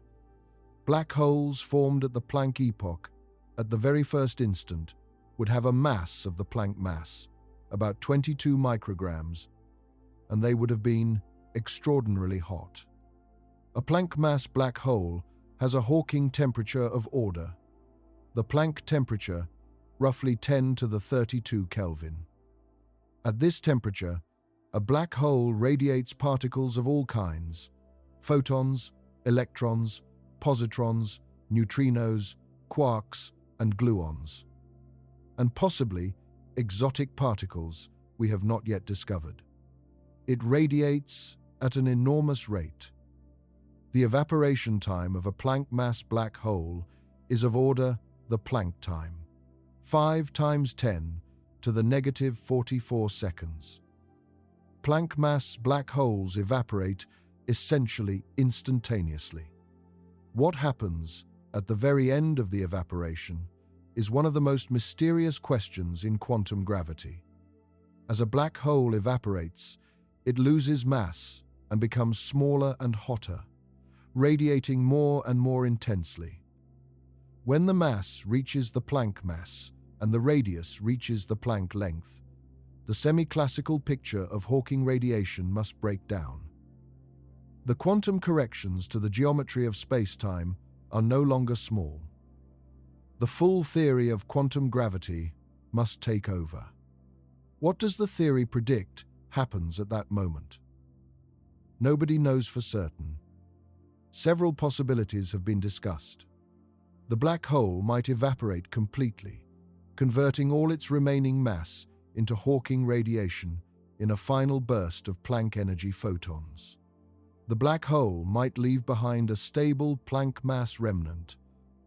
Black holes formed at the Planck epoch, at the very first instant, would have a mass of the Planck mass, about 22 micrograms, and they would have been extraordinarily hot. A Planck mass black hole has a Hawking temperature of order, the Planck temperature, roughly 10 to the 32 Kelvin. At this temperature, a black hole radiates particles of all kinds: photons, electrons, positrons, neutrinos, quarks, and gluons, and possibly exotic particles we have not yet discovered. It radiates at an enormous rate. The evaporation time of a Planck mass black hole is of order the Planck time, 5 × 10 to the negative 44 seconds. Planck mass black holes evaporate essentially instantaneously. What happens at the very end of the evaporation is one of the most mysterious questions in quantum gravity. As a black hole evaporates, it loses mass and becomes smaller and hotter, radiating more and more intensely. When the mass reaches the Planck mass and the radius reaches the Planck length, the semi-classical picture of Hawking radiation must break down. The quantum corrections to the geometry of spacetime are no longer small. The full theory of quantum gravity must take over. What does the theory predict happens at that moment? Nobody knows for certain. Several possibilities have been discussed. The black hole might evaporate completely, converting all its remaining mass into Hawking radiation in a final burst of Planck energy photons. The black hole might leave behind a stable Planck mass remnant,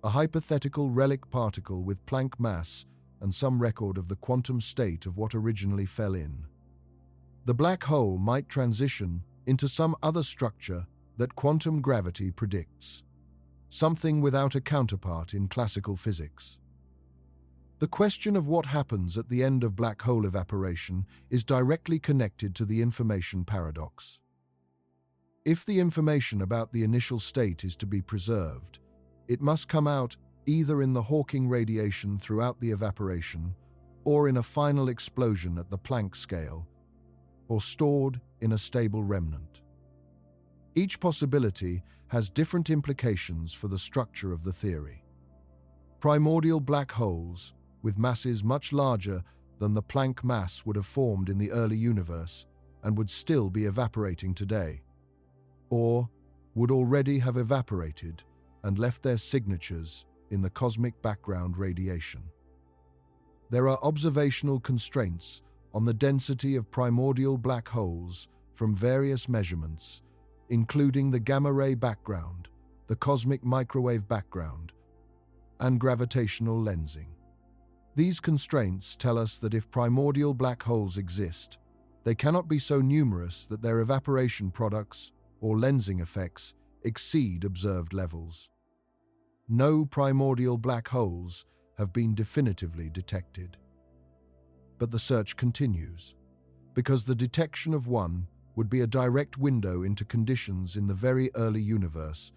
a hypothetical relic particle with Planck mass and some record of the quantum state of what originally fell in. The black hole might transition into some other structure that quantum gravity predicts, something without a counterpart in classical physics. The question of what happens at the end of black hole evaporation is directly connected to the information paradox. If the information about the initial state is to be preserved, it must come out either in the Hawking radiation throughout the evaporation, or in a final explosion at the Planck scale, or stored in a stable remnant. Each possibility has different implications for the structure of the theory. Primordial black holes, with masses much larger than the Planck mass would have formed in the early universe and would still be evaporating today, or would already have evaporated and left their signatures in the cosmic background radiation. There are observational constraints on the density of primordial black holes from various measurements, including the gamma-ray background, the cosmic microwave background, and gravitational lensing. These constraints tell us that if primordial black holes exist, they cannot be so numerous that their evaporation products or lensing effects exceed observed levels. No primordial black holes have been definitively detected. But the search continues, because the detection of one would be a direct window into conditions in the very early universe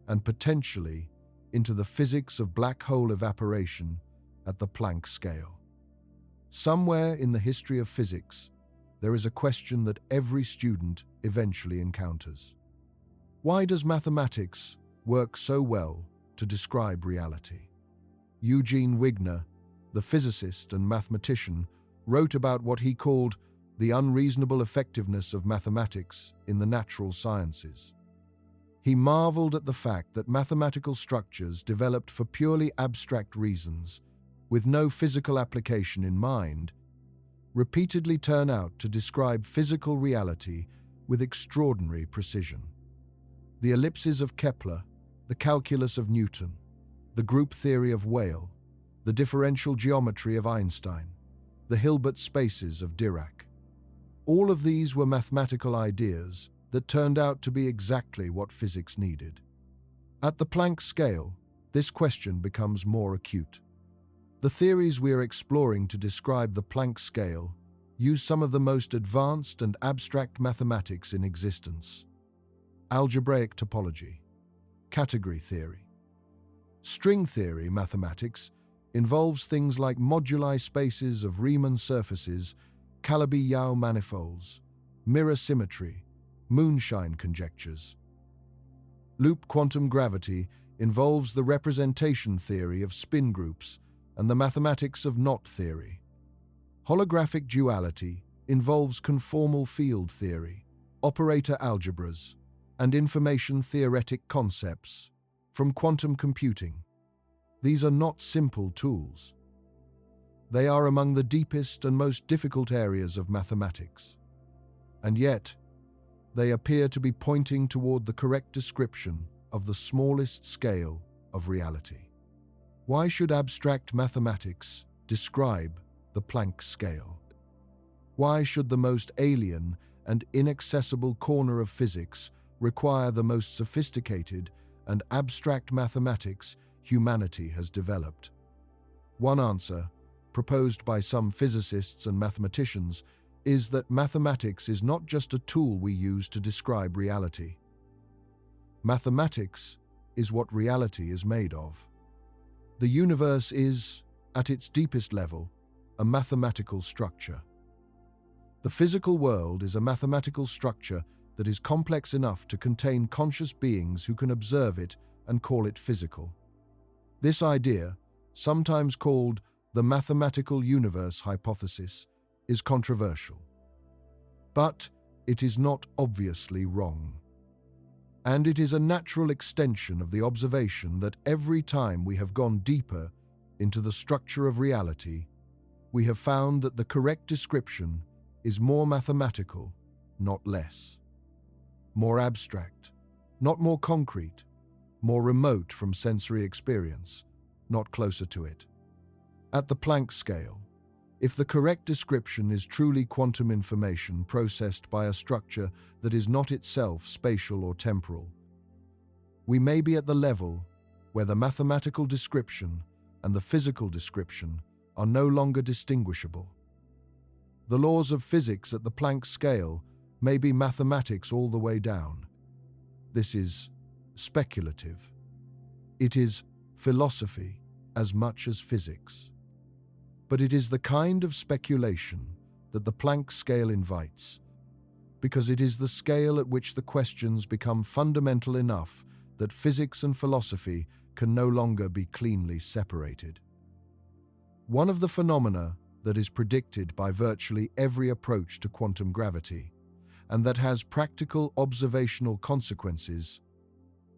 and potentially into the physics of black hole evaporation at the Planck scale. Somewhere in the history of physics, there is a question that every student eventually encounters. Why does mathematics work so well to describe reality? Eugene Wigner, the physicist and mathematician, wrote about what he called the unreasonable effectiveness of mathematics in the natural sciences. He marveled at the fact that mathematical structures developed for purely abstract reasons, with no physical application in mind, repeatedly turn out to describe physical reality with extraordinary precision. The ellipses of Kepler, the calculus of Newton, the group theory of Weyl, the differential geometry of Einstein, the Hilbert spaces of Dirac. All of these were mathematical ideas that turned out to be exactly what physics needed. At the Planck scale, this question becomes more acute. The theories we are exploring to describe the Planck scale use some of the most advanced and abstract mathematics in existence. Algebraic topology, Category theory. String theory mathematics involves things like moduli spaces of Riemann surfaces, Calabi-Yau manifolds, mirror symmetry, moonshine conjectures. Loop quantum gravity involves the representation theory of spin groups and the mathematics of knot theory. Holographic duality involves conformal field theory, operator algebras, and information theoretic concepts from quantum computing. These are not simple tools. They are among the deepest and most difficult areas of mathematics. And yet, they appear to be pointing toward the correct description of the smallest scale of reality. Why should abstract mathematics describe the Planck scale? Why should the most alien and inaccessible corner of physics require the most sophisticated and abstract mathematics humanity has developed? One answer, proposed by some physicists and mathematicians, is that mathematics is not just a tool we use to describe reality. Mathematics is what reality is made of. The universe is, at its deepest level, a mathematical structure. The physical world is a mathematical structure that is complex enough to contain conscious beings who can observe it and call it physical. This idea, sometimes called the mathematical universe hypothesis, is controversial. But it is not obviously wrong. And it is a natural extension of the observation that every time we have gone deeper into the structure of reality, we have found that the correct description is more mathematical, not less. More abstract, not more concrete. More remote from sensory experience, not closer to it. At the Planck scale, if the correct description is truly quantum information processed by a structure that is not itself spatial or temporal, we may be at the level where the mathematical description and the physical description are no longer distinguishable. The laws of physics at the Planck scale may be mathematics all the way down. This is speculative. It is philosophy as much as physics. But it is the kind of speculation that the Planck scale invites, because it is the scale at which the questions become fundamental enough that physics and philosophy can no longer be cleanly separated. One of the phenomena that is predicted by virtually every approach to quantum gravity, and that has practical observational consequences,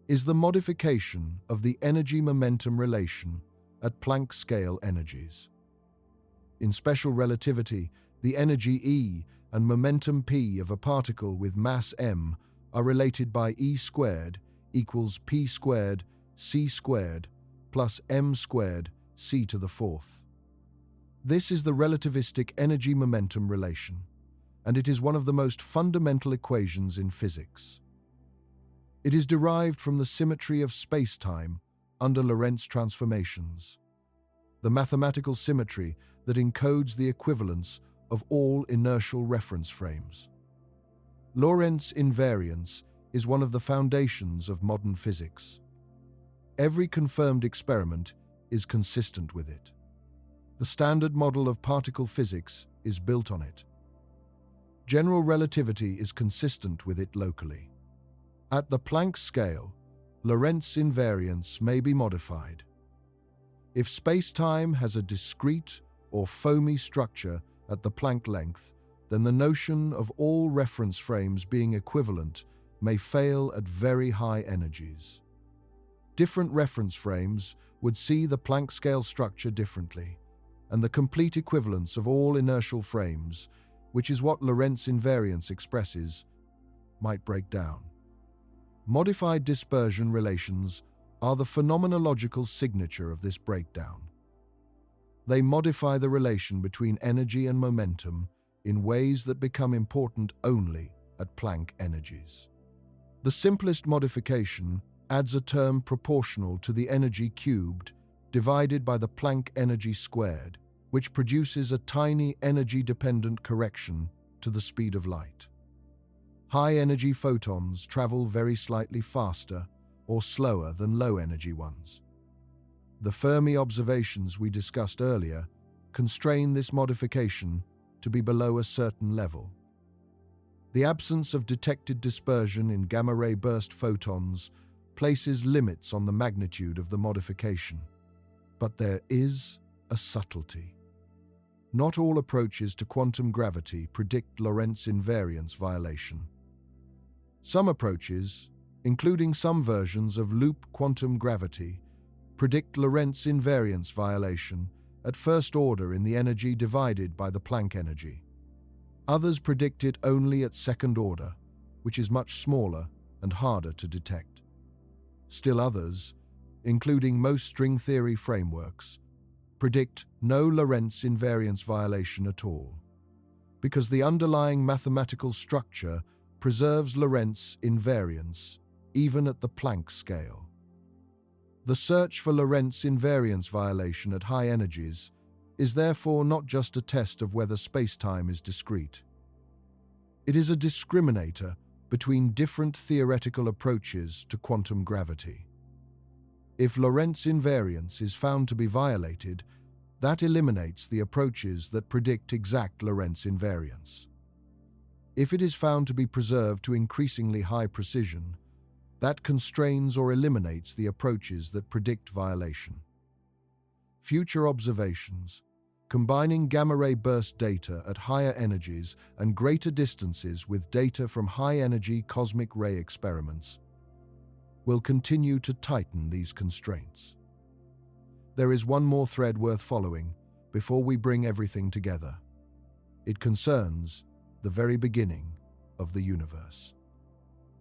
is the modification of the energy-momentum relation at Planck scale energies. In special relativity, the energy E and momentum p of a particle with mass m are related by E squared equals p squared c squared plus m squared c to the fourth. This is the relativistic energy-momentum relation, and it is one of the most fundamental equations in physics. It is derived from the symmetry of spacetime under Lorentz transformations, the mathematical symmetry that encodes the equivalence of all inertial reference frames. Lorentz invariance is one of the foundations of modern physics. Every confirmed experiment is consistent with it. The standard model of particle physics is built on it. General relativity is consistent with it locally. At the Planck scale, Lorentz invariance may be modified. If spacetime has a discrete or foamy structure at the Planck length, then the notion of all reference frames being equivalent may fail at very high energies. Different reference frames would see the Planck scale structure differently, and the complete equivalence of all inertial frames, which is what Lorentz invariance expresses, might break down. Modified dispersion relations are the phenomenological signature of this breakdown. They modify the relation between energy and momentum in ways that become important only at Planck energies. The simplest modification adds a term proportional to the energy cubed divided by the Planck energy squared, which produces a tiny energy-dependent correction to the speed of light. High-energy photons travel very slightly faster, or slower than low-energy ones. The Fermi observations we discussed earlier constrain this modification to be below a certain level. The absence of detected dispersion in gamma-ray burst photons places limits on the magnitude of the modification. But there is a subtlety. Not all approaches to quantum gravity predict Lorentz invariance violation. Some approaches, including some versions of loop quantum gravity, predict Lorentz invariance violation at first order in the energy divided by the Planck energy. Others predict it only at second order, which is much smaller and harder to detect. Still others, including most string theory frameworks, predict no Lorentz invariance violation at all, because the underlying mathematical structure preserves Lorentz invariance even at the Planck scale. The search for Lorentz invariance violation at high energies is therefore not just a test of whether spacetime is discrete. It is a discriminator between different theoretical approaches to quantum gravity. If Lorentz invariance is found to be violated, that eliminates the approaches that predict exact Lorentz invariance. If it is found to be preserved to increasingly high precision, that constrains or eliminates the approaches that predict violation. Future observations, combining gamma-ray burst data at higher energies and greater distances with data from high-energy cosmic ray experiments, will continue to tighten these constraints. There is one more thread worth following before we bring everything together. It concerns the very beginning of the universe.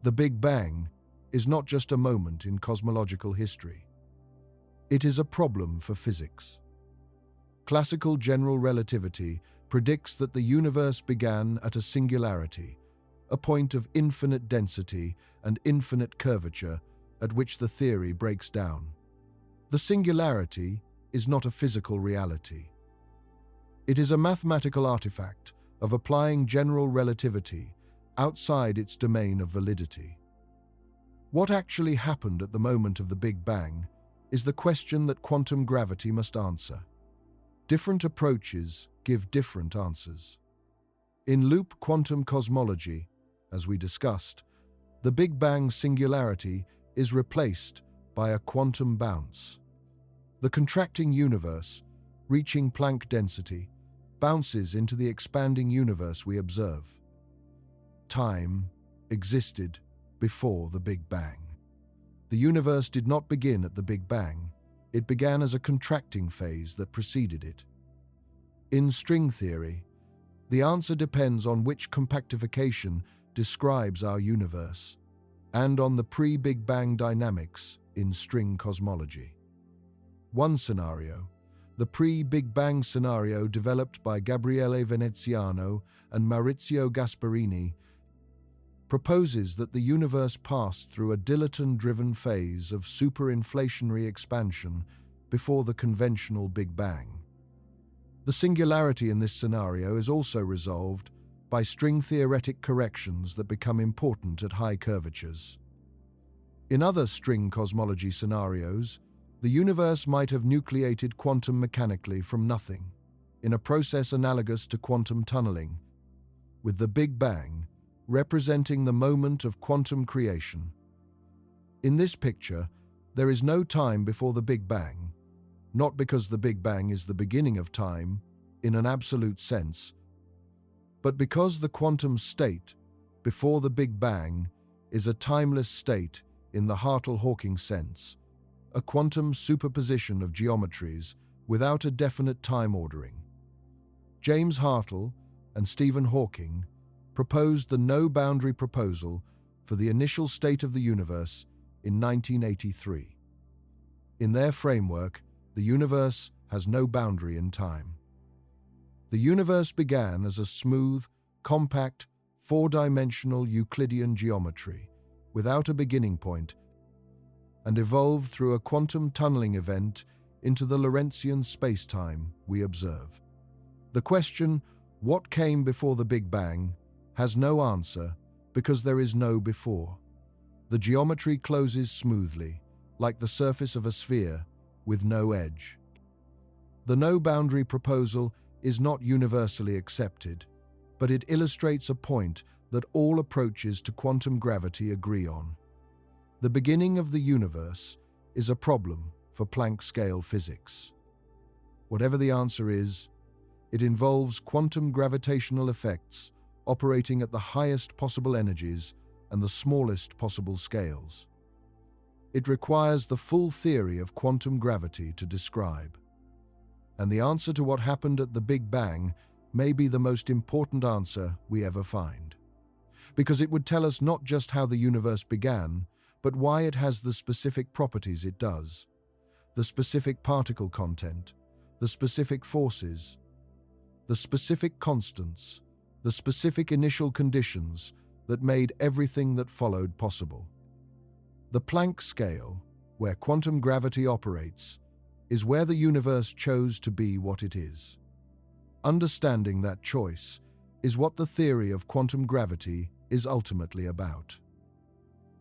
The Big Bang is not just a moment in cosmological history. It is a problem for physics. Classical general relativity predicts that the universe began at a singularity, a point of infinite density and infinite curvature at which the theory breaks down. The singularity is not a physical reality. It is a mathematical artifact of applying general relativity outside its domain of validity. What actually happened at the moment of the Big Bang is the question that quantum gravity must answer. Different approaches give different answers. In loop quantum cosmology, as we discussed, the Big Bang singularity is replaced by a quantum bounce. The contracting universe, reaching Planck density, bounces into the expanding universe we observe. Time existed before the Big Bang. The universe did not begin at the Big Bang. It began as a contracting phase that preceded it. In string theory, the answer depends on which compactification describes our universe, and on the pre-Big Bang dynamics in string cosmology. One scenario, the pre-Big Bang scenario developed by Gabriele Veneziano and Maurizio Gasparini, proposes that the universe passed through a dilaton-driven phase of superinflationary expansion before the conventional Big Bang. The singularity in this scenario is also resolved by string-theoretic corrections that become important at high curvatures. In other string cosmology scenarios, the universe might have nucleated quantum mechanically from nothing, in a process analogous to quantum tunneling, with the Big Bang representing the moment of quantum creation. In this picture, there is no time before the Big Bang, not because the Big Bang is the beginning of time in an absolute sense, but because the quantum state before the Big Bang is a timeless state in the Hartle-Hawking sense, a quantum superposition of geometries without a definite time ordering. James Hartle and Stephen Hawking proposed the no-boundary proposal for the initial state of the universe in 1983. In their framework, the universe has no boundary in time. The universe began as a smooth, compact, four-dimensional Euclidean geometry without a beginning point and evolved through a quantum tunneling event into the Lorentzian spacetime we observe. The question, what came before the Big Bang, has no answer because there is no before. The geometry closes smoothly, like the surface of a sphere, with no edge. The no-boundary proposal is not universally accepted, but it illustrates a point that all approaches to quantum gravity agree on. The beginning of the universe is a problem for Planck scale physics. Whatever the answer is, it involves quantum gravitational effects operating at the highest possible energies and the smallest possible scales. It requires the full theory of quantum gravity to describe. And the answer to what happened at the Big Bang may be the most important answer we ever find. Because it would tell us not just how the universe began, but why it has the specific properties it does, the specific particle content, the specific forces, the specific constants, the specific initial conditions that made everything that followed possible. The Planck scale, where quantum gravity operates, is where the universe chose to be what it is. Understanding that choice is what the theory of quantum gravity is ultimately about.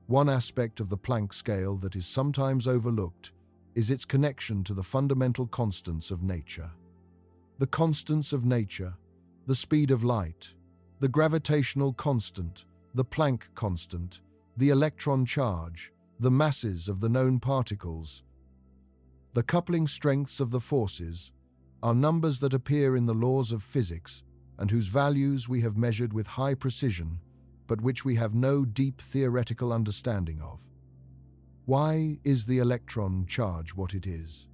One aspect of the Planck scale that is sometimes overlooked is its connection to the fundamental constants of nature. The constants of nature, the speed of light, the gravitational constant, the Planck constant, the electron charge, the masses of the known particles, the coupling strengths of the forces, are numbers that appear in the laws of physics and whose values we have measured with high precision, but which we have no deep theoretical understanding of. Why is the electron charge what it is?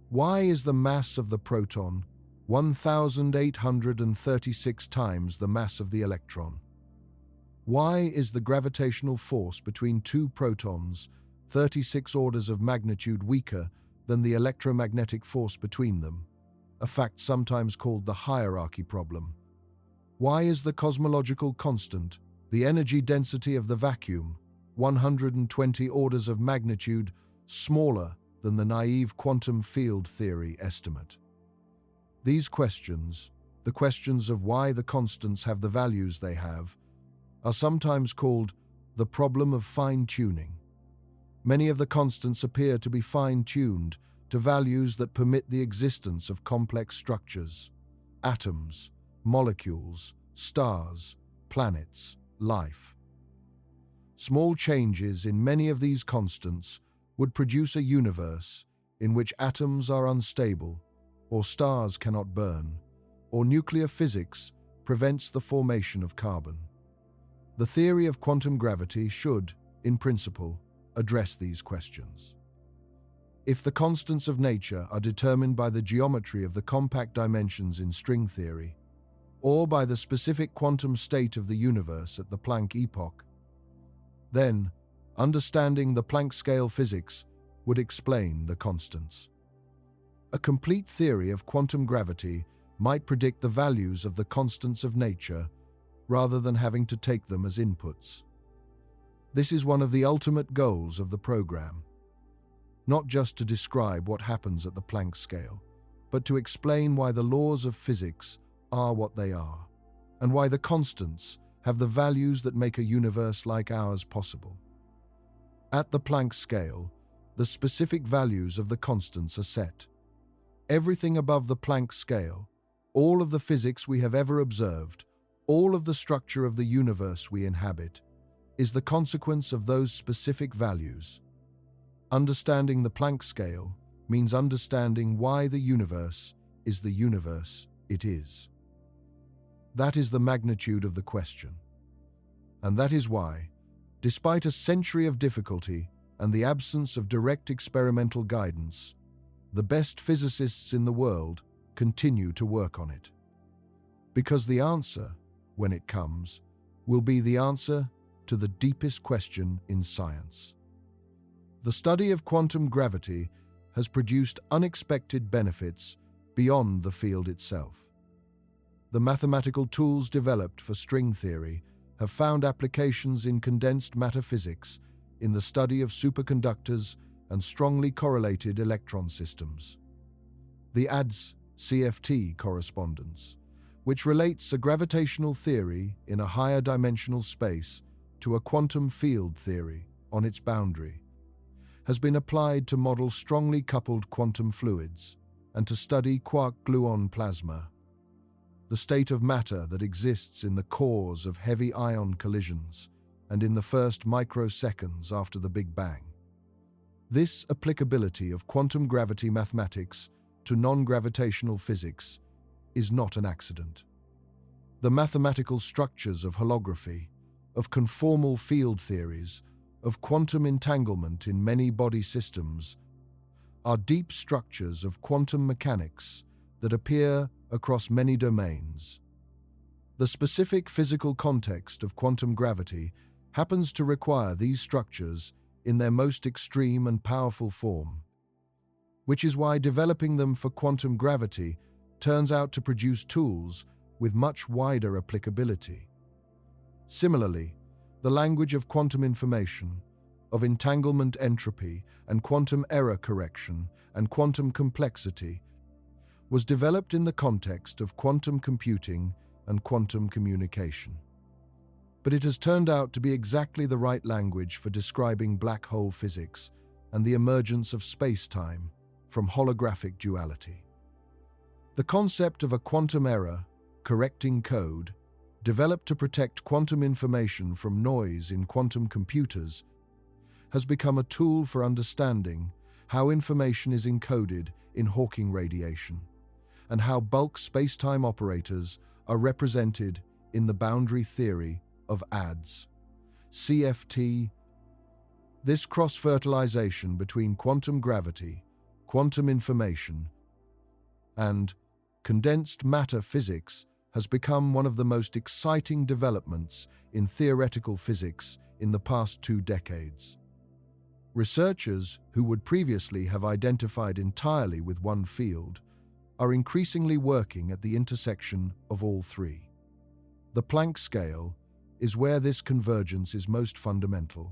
Why is the mass of the proton 1,836 times the mass of the electron? Why is the gravitational force between two protons 36 orders of magnitude weaker than the electromagnetic force between them, a fact sometimes called the hierarchy problem? Why is the cosmological constant, the energy density of the vacuum, 120 orders of magnitude smaller than the naive quantum field theory estimate? These questions, the questions of why the constants have the values they have, are sometimes called the problem of fine-tuning. Many of the constants appear to be fine-tuned to values that permit the existence of complex structures, atoms, molecules, stars, planets, life. Small changes in many of these constants would produce a universe in which atoms are unstable, or stars cannot burn, or nuclear physics prevents the formation of carbon. The theory of quantum gravity should, in principle, address these questions. If the constants of nature are determined by the geometry of the compact dimensions in string theory, or by the specific quantum state of the universe at the Planck epoch, then understanding the Planck scale physics would explain the constants. A complete theory of quantum gravity might predict the values of the constants of nature rather than having to take them as inputs. This is one of the ultimate goals of the program, not just to describe what happens at the Planck scale, but to explain why the laws of physics are what they are, and why the constants have the values that make a universe like ours possible. At the Planck scale, the specific values of the constants are set. Everything above the Planck scale, all of the physics we have ever observed, all of the structure of the universe we inhabit, is the consequence of those specific values. Understanding the Planck scale means understanding why the universe is the universe it is. That is the magnitude of the question. And that is why, despite a century of difficulty and the absence of direct experimental guidance, the best physicists in the world continue to work on it. Because the answer, when it comes, will be the answer to the deepest question in science. The study of quantum gravity has produced unexpected benefits beyond the field itself. The mathematical tools developed for string theory have found applications in condensed matter physics, in the study of superconductors and strongly correlated electron systems. The ADS-CFT correspondence, which relates a gravitational theory in a higher dimensional space to a quantum field theory on its boundary, has been applied to model strongly coupled quantum fluids and to study quark-gluon plasma, the state of matter that exists in the cores of heavy ion collisions and in the first microseconds after the Big Bang. This applicability of quantum gravity mathematics to non-gravitational physics is not an accident. The mathematical structures of holography, of conformal field theories, of quantum entanglement in many body systems are deep structures of quantum mechanics that appear across many domains. The specific physical context of quantum gravity happens to require these structures in their most extreme and powerful form, which is why developing them for quantum gravity turns out to produce tools with much wider applicability. Similarly, the language of quantum information, of entanglement entropy and quantum error correction and quantum complexity was developed in the context of quantum computing and quantum communication. But it has turned out to be exactly the right language for describing black hole physics and the emergence of spacetime from holographic duality. The concept of a quantum error, correcting code, developed to protect quantum information from noise in quantum computers, has become a tool for understanding how information is encoded in Hawking radiation and how bulk spacetime operators are represented in the boundary theory of ADS, CFT. This cross-fertilization between quantum gravity, quantum information, and condensed matter physics has become one of the most exciting developments in theoretical physics in the past 2 decades. Researchers who would previously have identified entirely with one field are increasingly working at the intersection of all three. The Planck scale is where this convergence is most fundamental.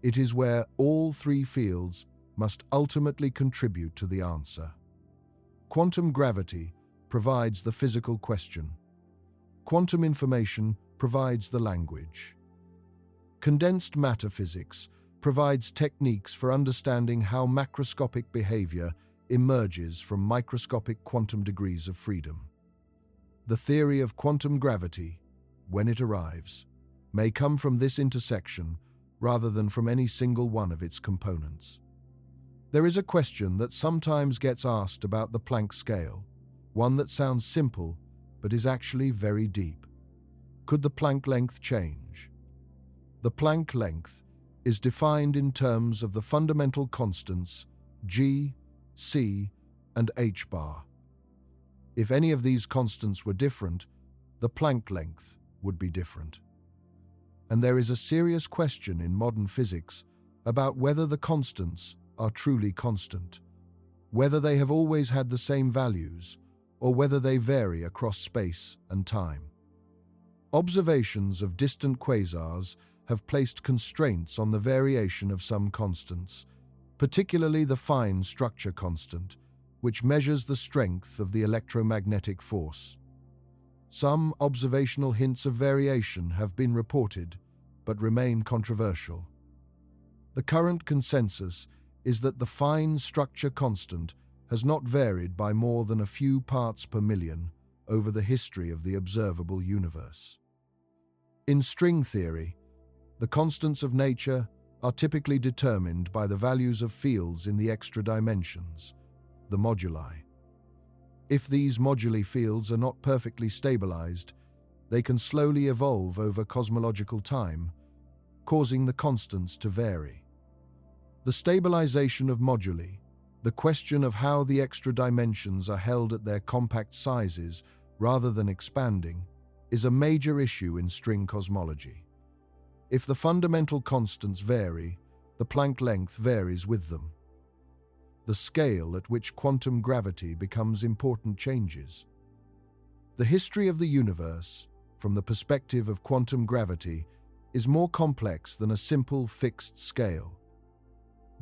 It is where all three fields must ultimately contribute to the answer. Quantum gravity provides the physical question. Quantum information provides the language. Condensed matter physics provides techniques for understanding how macroscopic behavior emerges from microscopic quantum degrees of freedom. The theory of quantum gravity, when it arrives, may come from this intersection rather than from any single one of its components. There is a question that sometimes gets asked about the Planck scale, one that sounds simple but is actually very deep. Could the Planck length change? The Planck length is defined in terms of the fundamental constants g, c, and h bar. If any of these constants were different, the Planck length would be different. And there is a serious question in modern physics about whether the constants are truly constant, whether they have always had the same values, or whether they vary across space and time. Observations of distant quasars have placed constraints on the variation of some constants, particularly the fine structure constant, which measures the strength of the electromagnetic force. Some observational hints of variation have been reported, but remain controversial. The current consensus is that the fine structure constant has not varied by more than a few parts per million over the history of the observable universe. In string theory, the constants of nature are typically determined by the values of fields in the extra dimensions, the moduli. If these moduli fields are not perfectly stabilized, they can slowly evolve over cosmological time, causing the constants to vary. The stabilization of moduli, the question of how the extra dimensions are held at their compact sizes rather than expanding, is a major issue in string cosmology. If the fundamental constants vary, the Planck length varies with them. The scale at which quantum gravity becomes important changes. The history of the universe, from the perspective of quantum gravity, is more complex than a simple fixed scale.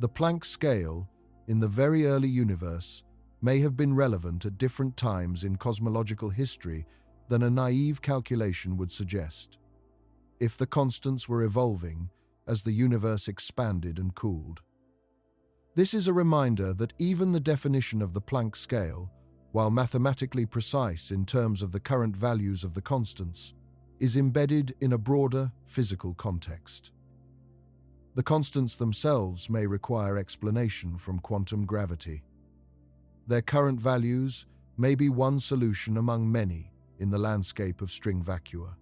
The Planck scale, in the very early universe, may have been relevant at different times in cosmological history than a naive calculation would suggest. if the constants were evolving as the universe expanded and cooled. This is a reminder that even the definition of the Planck scale, while mathematically precise in terms of the current values of the constants, is embedded in a broader physical context. The constants themselves may require explanation from quantum gravity. Their current values may be one solution among many in the landscape of string vacua,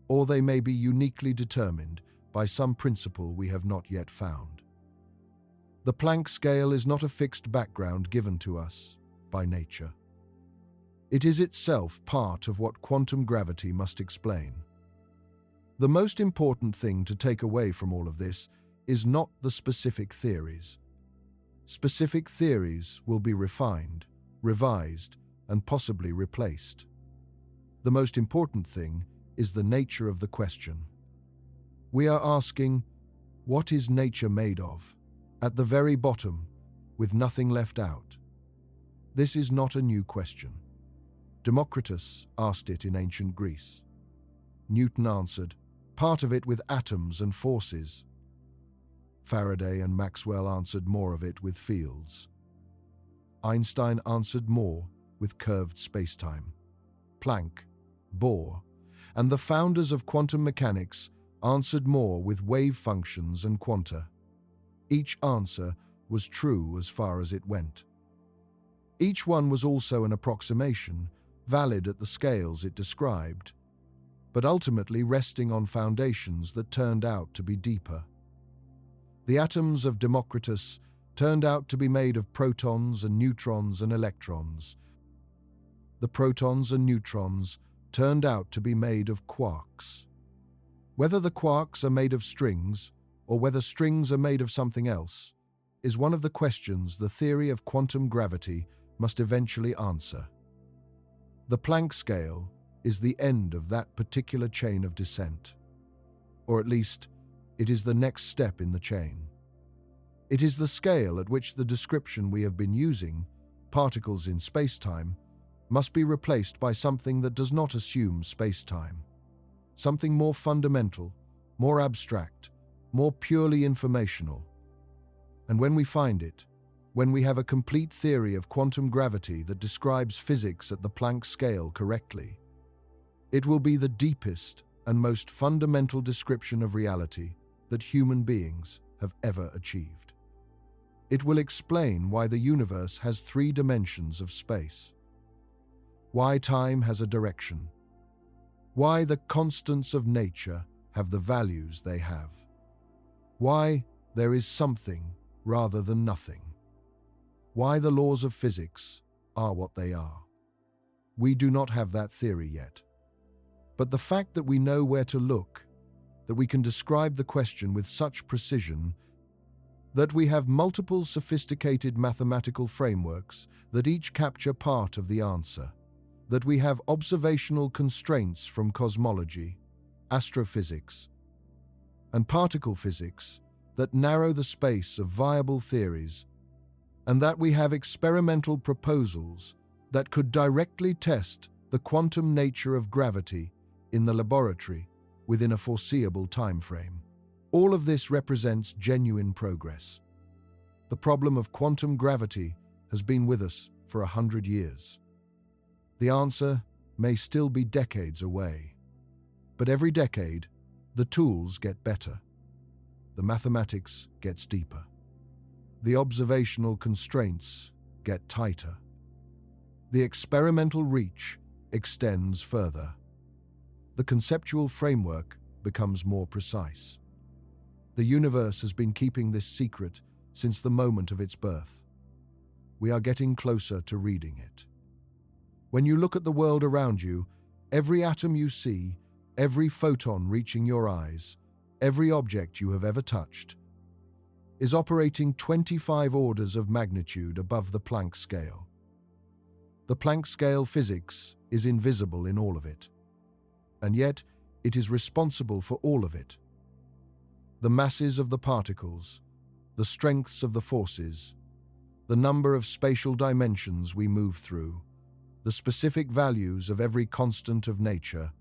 or they may be uniquely determined by some principle we have not yet found. The Planck scale is not a fixed background given to us by nature. It is itself part of what quantum gravity must explain. The most important thing to take away from all of this is not the specific theories. Specific theories will be refined, revised, and possibly replaced. The most important thing is the nature of the question. We are asking, what is nature made of? At the very bottom, with nothing left out. This is not a new question. Democritus asked it in ancient Greece. Newton answered, part of it with atoms and forces. Faraday and Maxwell answered more of it with fields. Einstein answered more with curved spacetime. Planck, Bohr, and the founders of quantum mechanics answered more with wave functions and quanta. Each answer was true as far as it went. Each one was also an approximation, valid at the scales it described, but ultimately resting on foundations that turned out to be deeper. The atoms of Democritus turned out to be made of protons and neutrons and electrons. The protons and neutrons turned out to be made of quarks. Whether the quarks are made of strings, or whether strings are made of something else, is one of the questions the theory of quantum gravity must eventually answer. The Planck scale is the end of that particular chain of descent. Or at least, it is the next step in the chain. It is the scale at which the description we have been using, particles in spacetime, must be replaced by something that does not assume spacetime. Something more fundamental, more abstract, more purely informational. And when we find it, when we have a complete theory of quantum gravity that describes physics at the Planck scale correctly, it will be the deepest and most fundamental description of reality that human beings have ever achieved. It will explain why the universe has 3 dimensions of space, why time has a direction, why the constants of nature have the values they have, why there is something rather than nothing, why the laws of physics are what they are. We do not have that theory yet. But the fact that we know where to look, that we can describe the question with such precision, that we have multiple sophisticated mathematical frameworks that each capture part of the answer, that we have observational constraints from cosmology, astrophysics, and particle physics that narrow the space of viable theories, and that we have experimental proposals that could directly test the quantum nature of gravity in the laboratory within a foreseeable time frame. All of this represents genuine progress. The problem of quantum gravity has been with us for 100 years. The answer may still be decades away, but every decade, the tools get better. The mathematics gets deeper. The observational constraints get tighter. The experimental reach extends further. The conceptual framework becomes more precise. The universe has been keeping this secret since the moment of its birth. We are getting closer to reading it. When you look at the world around you, every atom you see, every photon reaching your eyes, every object you have ever touched, is operating 25 orders of magnitude above the Planck scale. The Planck scale physics is invisible in all of it, and yet it is responsible for all of it. The masses of the particles, the strengths of the forces, the number of spatial dimensions we move through, the specific values of every constant of nature.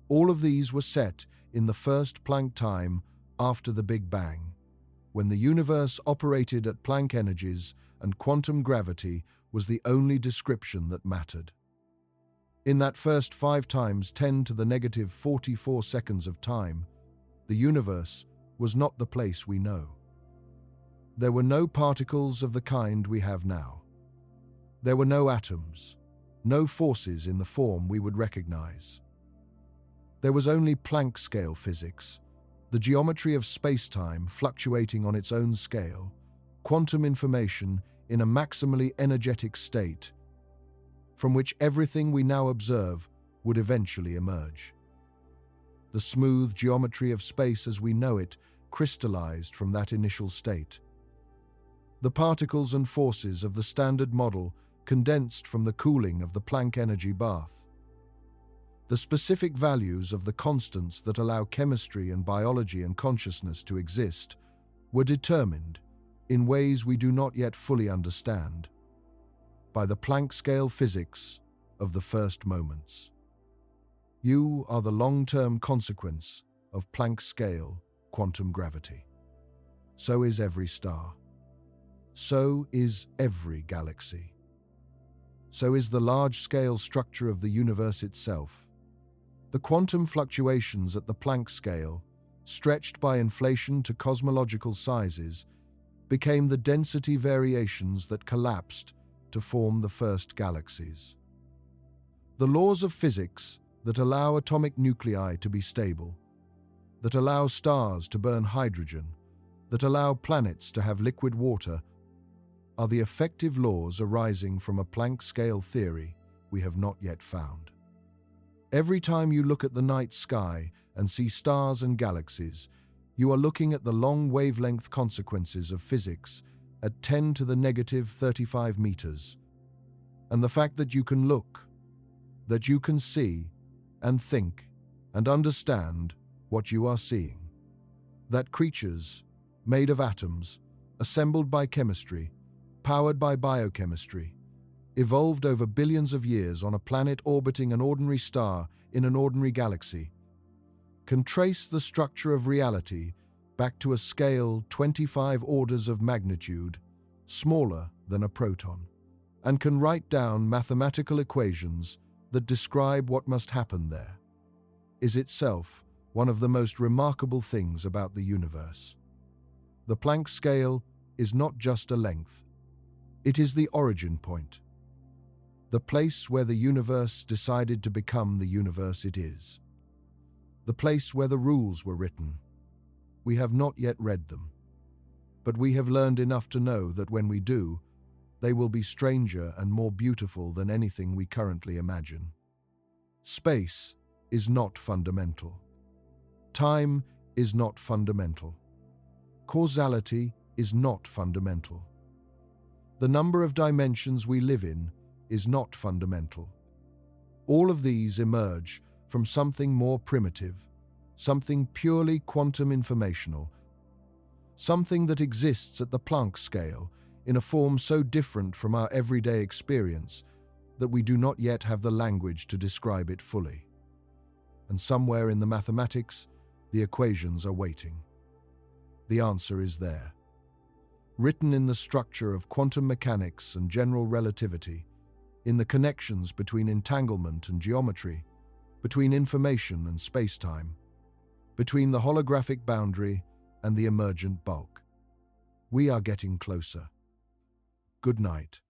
All of these were set in the first Planck time after the Big Bang, when the universe operated at Planck energies and quantum gravity was the only description that mattered. In that first 5 times 10 to the negative 44 seconds of time, the universe was not the place we know. There were no particles of the kind we have now. There were no atoms, no forces in the form we would recognize. There was only Planck scale physics, the geometry of spacetime fluctuating on its own scale, quantum information in a maximally energetic state, from which everything we now observe would eventually emerge. The smooth geometry of space as we know it crystallized from that initial state. The particles and forces of the standard model condensed from the cooling of the Planck energy bath. The specific values of the constants that allow chemistry and biology and consciousness to exist were determined, in ways we do not yet fully understand, by the Planck scale physics of the first moments. You are the long-term consequence of Planck scale quantum gravity. So is every star. So is every galaxy. So is the large-scale structure of the universe itself. The quantum fluctuations at the Planck scale, stretched by inflation to cosmological sizes, became the density variations that collapsed to form the first galaxies. The laws of physics that allow atomic nuclei to be stable, that allow stars to burn hydrogen, that allow planets to have liquid water, are the effective laws arising from a Planck scale theory we have not yet found. Every time you look at the night sky and see stars and galaxies, you are looking at the long wavelength consequences of physics at 10 to the negative 35 meters. And the fact that you can look, that you can see and think and understand what you are seeing. That creatures, made of atoms, assembled by chemistry, powered by biochemistry, evolved over billions of years on a planet orbiting an ordinary star in an ordinary galaxy, can trace the structure of reality back to a scale 25 orders of magnitude smaller than a proton, and can write down mathematical equations that describe what must happen there, is itself one of the most remarkable things about the universe. The Planck scale is not just a length, it is the origin point. The place where the universe decided to become the universe it is. The place where the rules were written. We have not yet read them, but we have learned enough to know that when we do, they will be stranger and more beautiful than anything we currently imagine. Space is not fundamental. Time is not fundamental. Causality is not fundamental. The number of dimensions we live in is not fundamental. All of these emerge from something more primitive, something purely quantum informational, something that exists at the Planck scale in a form so different from our everyday experience that we do not yet have the language to describe it fully. And somewhere in the mathematics, the equations are waiting. The answer is there. Written in the structure of quantum mechanics and general relativity, in the connections between entanglement and geometry, between information and spacetime, between the holographic boundary and the emergent bulk. We are getting closer. Good night.